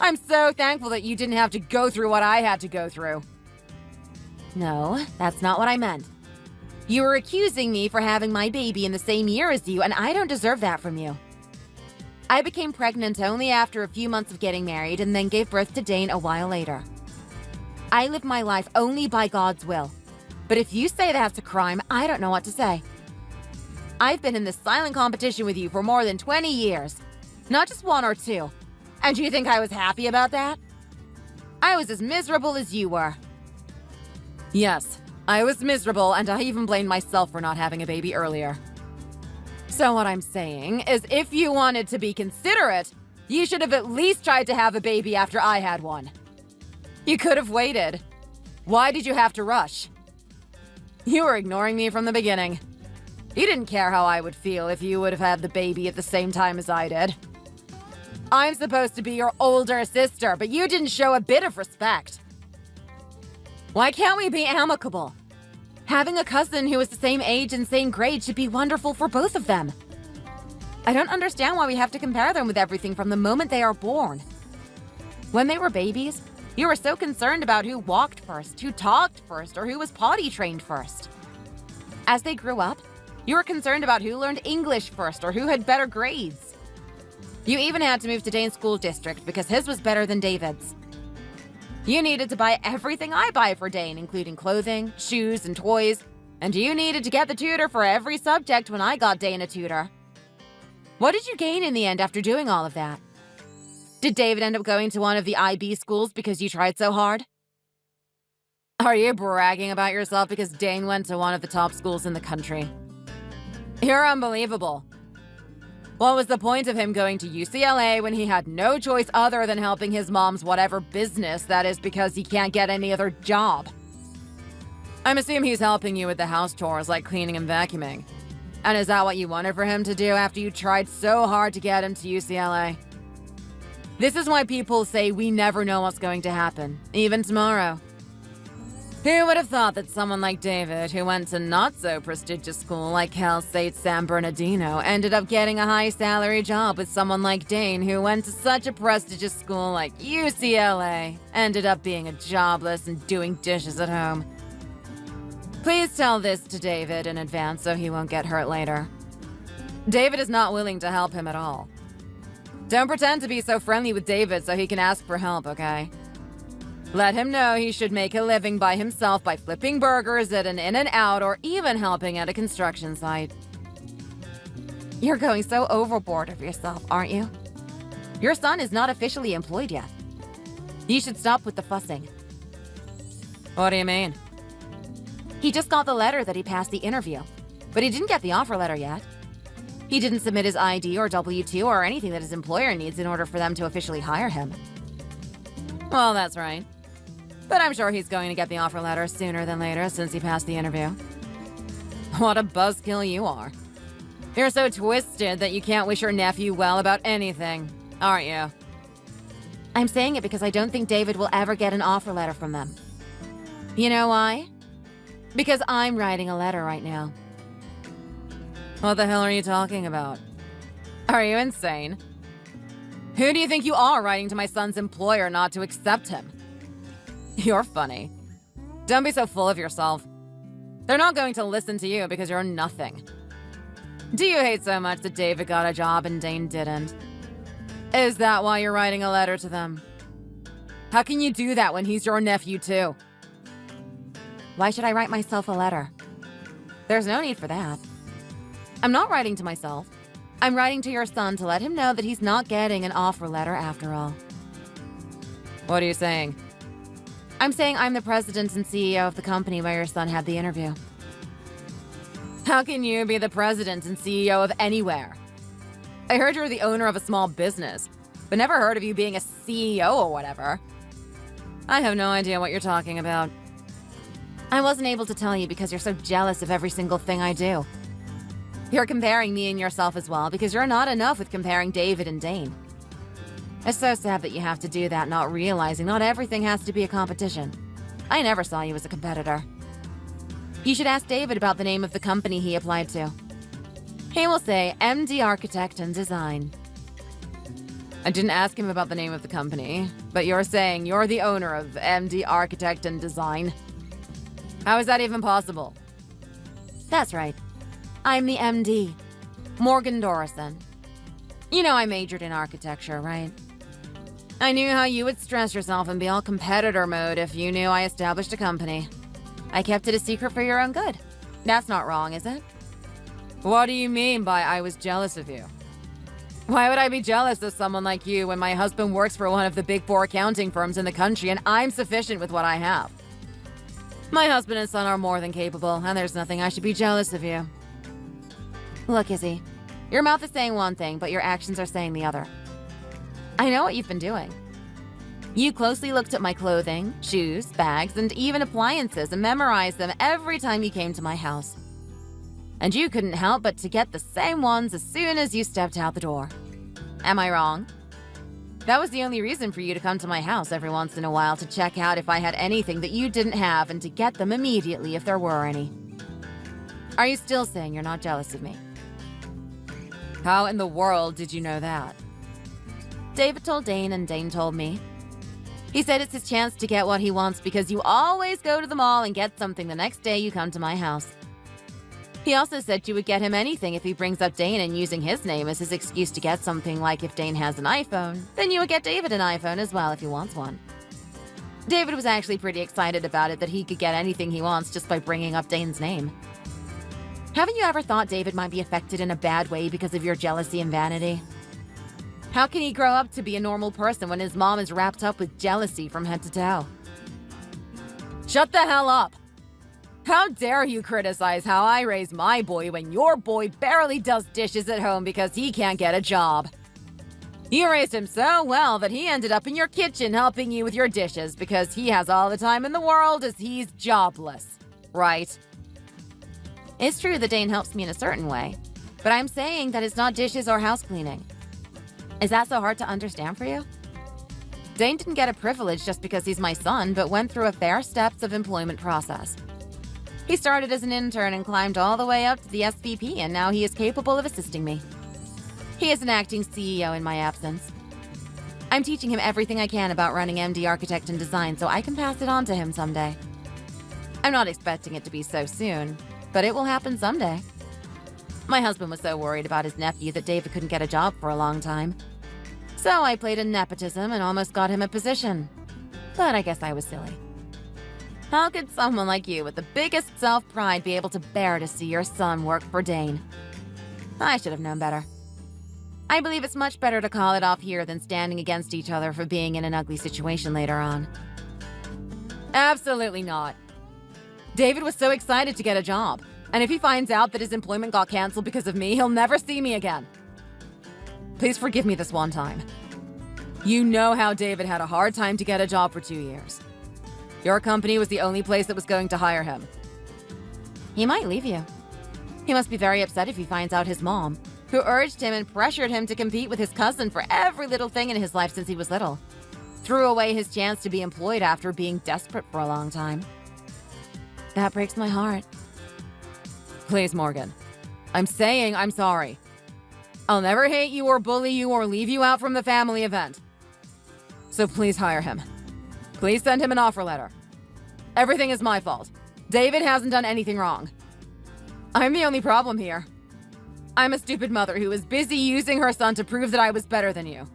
I'm so thankful that you didn't have to go through what I had to go through. No, that's not what I meant. You were accusing me for having my baby in the same year as you, and I don't deserve that from you. I became pregnant only after a few months of getting married and then gave birth to Dane a while later. I live my life only by God's will. But if you say that's a crime, I don't know what to say. I've been in this silent competition with you for more than 20 years. Not just 1 or 2. And you think I was happy about that? I was as miserable as you were. Yes, I was miserable, and I even blamed myself for not having a baby earlier. So what I'm saying is, if you wanted to be considerate, you should have at least tried to have a baby after I had one. You could have waited. Why did you have to rush? You were ignoring me from the beginning. You didn't care how I would feel if you would have had the baby at the same time as I did. I'm supposed to be your older sister, but you didn't show a bit of respect. Why can't we be amicable? Having a cousin who is the same age and same grade should be wonderful for both of them. I don't understand why we have to compare them with everything from the moment they are born. When they were babies, you were so concerned about who walked first, who talked first, or who was potty trained first. As they grew up, you were concerned about who learned English first or who had better grades. You even had to move to Dane's school district because his was better than David's. You needed to buy everything I buy for Dane, including clothing, shoes, and toys, and you needed to get the tutor for every subject when I got Dane a tutor. What did you gain in the end after doing all of that? Did David end up going to one of the IB schools because you tried so hard? Are you bragging about yourself because Dane went to one of the top schools in the country? You're unbelievable. What was the point of him going to UCLA when he had no choice other than helping his mom's whatever business that is because he can't get any other job? I'm assuming he's helping you with the house chores like cleaning and vacuuming. And is that what you wanted for him to do after you tried so hard to get him to UCLA? This is why people say we never know what's going to happen, even tomorrow. Who would have thought that someone like David, who went to not-so-prestigious school like Cal State San Bernardino, ended up getting a high-salary job with someone like Dane, who went to such a prestigious school like UCLA, ended up being a jobless and doing dishes at home? Please tell this to David in advance so he won't get hurt later. David is not willing to help him at all. Don't pretend to be so friendly with David so he can ask for help, okay? Let him know he should make a living by himself by flipping burgers at an In-N-Out or even helping at a construction site. You're going so overboard of yourself, aren't you? Your son is not officially employed yet. You should stop with the fussing. What do you mean? He just got the letter that he passed the interview, but he didn't get the offer letter yet. He didn't submit his ID or W-2 or anything that his employer needs in order for them to officially hire him. Well, that's right. But I'm sure he's going to get the offer letter sooner than later since he passed the interview. What a buzzkill you are. You're so twisted that you can't wish your nephew well about anything, aren't you? I'm saying it because I don't think David will ever get an offer letter from them. You know why? Because I'm writing a letter right now. What the hell are you talking about? Are you insane? Who do you think you are writing to my son's employer not to accept him? You're funny. Don't be so full of yourself. They're not going to listen to you because you're nothing. Do you hate so much that David got a job and Dane didn't? Is that why you're writing a letter to them? How can you do that when he's your nephew too? Why should I write myself a letter? There's no need for that. I'm not writing to myself. I'm writing to your son to let him know that he's not getting an offer letter after all. What are you saying? I'm saying I'm the president and CEO of the company where your son had the interview. How can you be the president and CEO of anywhere? I heard you're the owner of a small business, but never heard of you being a CEO or whatever. I have no idea what you're talking about. I wasn't able to tell you because you're so jealous of every single thing I do. You're comparing me and yourself as well because you're not enough with comparing David and Dane. It's so sad that you have to do that, not realizing not everything has to be a competition. I never saw you as a competitor. You should ask David about the name of the company he applied to. He will say MD Architect and Design. I didn't ask him about the name of the company, but you're saying you're the owner of MD Architect and Design. How is that even possible? That's right. I'm the MD. Morgan Dorison. You know I majored in architecture, right? I knew how you would stress yourself and be all competitor mode if you knew I established a company. I kept it a secret for your own good. That's not wrong, is it? What do you mean by I was jealous of you? Why would I be jealous of someone like you when my husband works for one of the big 4 accounting firms in the country and I'm sufficient with what I have? My husband and son are more than capable, and there's nothing I should be jealous of you. Look, Izzy, your mouth is saying one thing, but your actions are saying the other. I know what you've been doing. You closely looked at my clothing, shoes, bags, and even appliances and memorized them every time you came to my house. And you couldn't help but to get the same ones as soon as you stepped out the door. Am I wrong? That was the only reason for you to come to my house every once in a while to check out if I had anything that you didn't have and to get them immediately if there were any. Are you still saying you're not jealous of me? How in the world did you know that? David told Dane and Dane told me. He said it's his chance to get what he wants because you always go to the mall and get something the next day you come to my house. He also said you would get him anything if he brings up Dane and using his name as his excuse to get something, like if Dane has an iPhone, then you would get David an iPhone as well if he wants one. David was actually pretty excited about it that he could get anything he wants just by bringing up Dane's name. Haven't you ever thought David might be affected in a bad way because of your jealousy and vanity? How can he grow up to be a normal person when his mom is wrapped up with jealousy from head to toe? Shut the hell up! How dare you criticize how I raise my boy when your boy barely does dishes at home because he can't get a job? You raised him so well that he ended up in your kitchen helping you with your dishes because he has all the time in the world as he's jobless, right? It's true that Dane helps me in a certain way, but I'm saying that it's not dishes or house cleaning. Is that so hard to understand for you? Dane didn't get a privilege just because he's my son, but went through a fair steps of employment process. He started as an intern and climbed all the way up to the SVP, and now he is capable of assisting me. He is an acting CEO in my absence. I'm teaching him everything I can about running MD Architect and Design so I can pass it on to him someday. I'm not expecting it to be so soon, but it will happen someday. My husband was so worried about his nephew that David couldn't get a job for a long time. So I played a nepotism and almost got him a position. But I guess I was silly. How could someone like you with the biggest self-pride be able to bear to see your son work for Dane? I should have known better. I believe it's much better to call it off here than standing against each other for being in an ugly situation later on. Absolutely not. David was so excited to get a job, and if he finds out that his employment got canceled because of me, he'll never see me again. Please forgive me this one time. You know how David had a hard time to get a job for 2 years. Your company was the only place that was going to hire him. He might leave you. He must be very upset if he finds out his mom, who urged him and pressured him to compete with his cousin for every little thing in his life since he was little, threw away his chance to be employed after being desperate for a long time. That breaks my heart. Please, Morgan. I'm saying I'm sorry. I'll never hate you or bully you or leave you out from the family event. So please hire him. Please send him an offer letter. Everything is my fault. David hasn't done anything wrong. I'm the only problem here. I'm a stupid mother who was busy using her son to prove that I was better than you.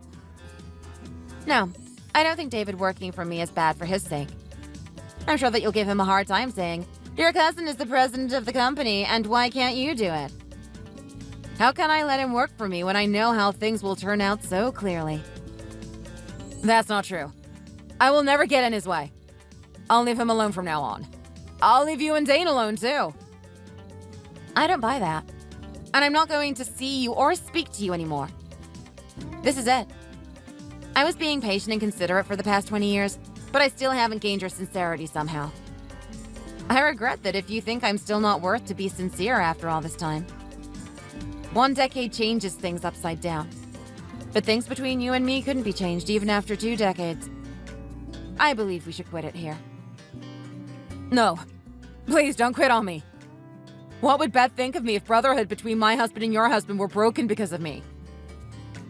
No, I don't think David working for me is bad for his sake. I'm sure that you'll give him a hard time saying, "Your cousin is the president of the company, and why can't you do it?" How can I let him work for me when I know how things will turn out so clearly? That's not true. I will never get in his way. I'll leave him alone from now on. I'll leave you and Dane alone, too. I don't buy that. And I'm not going to see you or speak to you anymore. This is it. I was being patient and considerate for the past 20 years, but I still haven't gained your sincerity somehow. I regret that if you think I'm still not worth to be sincere after all this time. 1 decade changes things upside down. But things between you and me couldn't be changed even after 2 decades. I believe we should quit it here. No. Please don't quit on me. What would Beth think of me if brotherhood between my husband and your husband were broken because of me?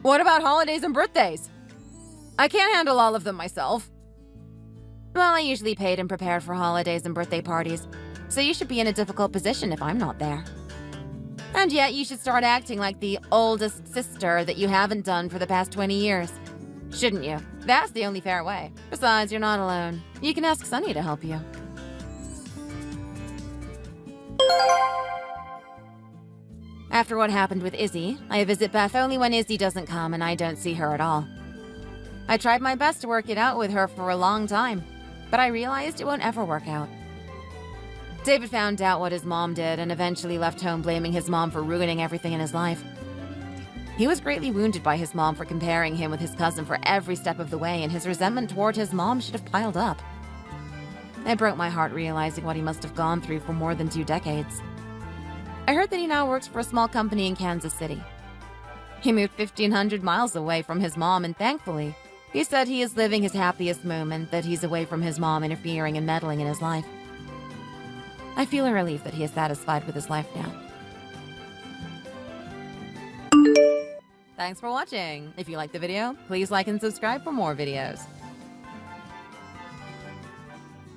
What about holidays and birthdays? I can't handle all of them myself. Well, I usually paid and prepared for holidays and birthday parties, so you should be in a difficult position if I'm not there. And yet you should start acting like the oldest sister that you haven't done for the past 20 years. Shouldn't you? That's the only fair way. Besides, you're not alone. You can ask Sunny to help you. After what happened with Izzy, I visit Beth only when Izzy doesn't come and I don't see her at all. I tried my best to work it out with her for a long time, but I realized it won't ever work out. David found out what his mom did and eventually left home blaming his mom for ruining everything in his life. He was greatly wounded by his mom for comparing him with his cousin for every step of the way, and his resentment toward his mom should have piled up. It broke my heart realizing what he must have gone through for more than 2 decades. I heard that he now works for a small company in Kansas City. He moved 1,500 miles away from his mom, and thankfully, he said he is living his happiest moment that he's away from his mom interfering and meddling in his life. I feel a relief that he is satisfied with his life now. Thanks for watching. If you liked the video, please like and subscribe for more videos.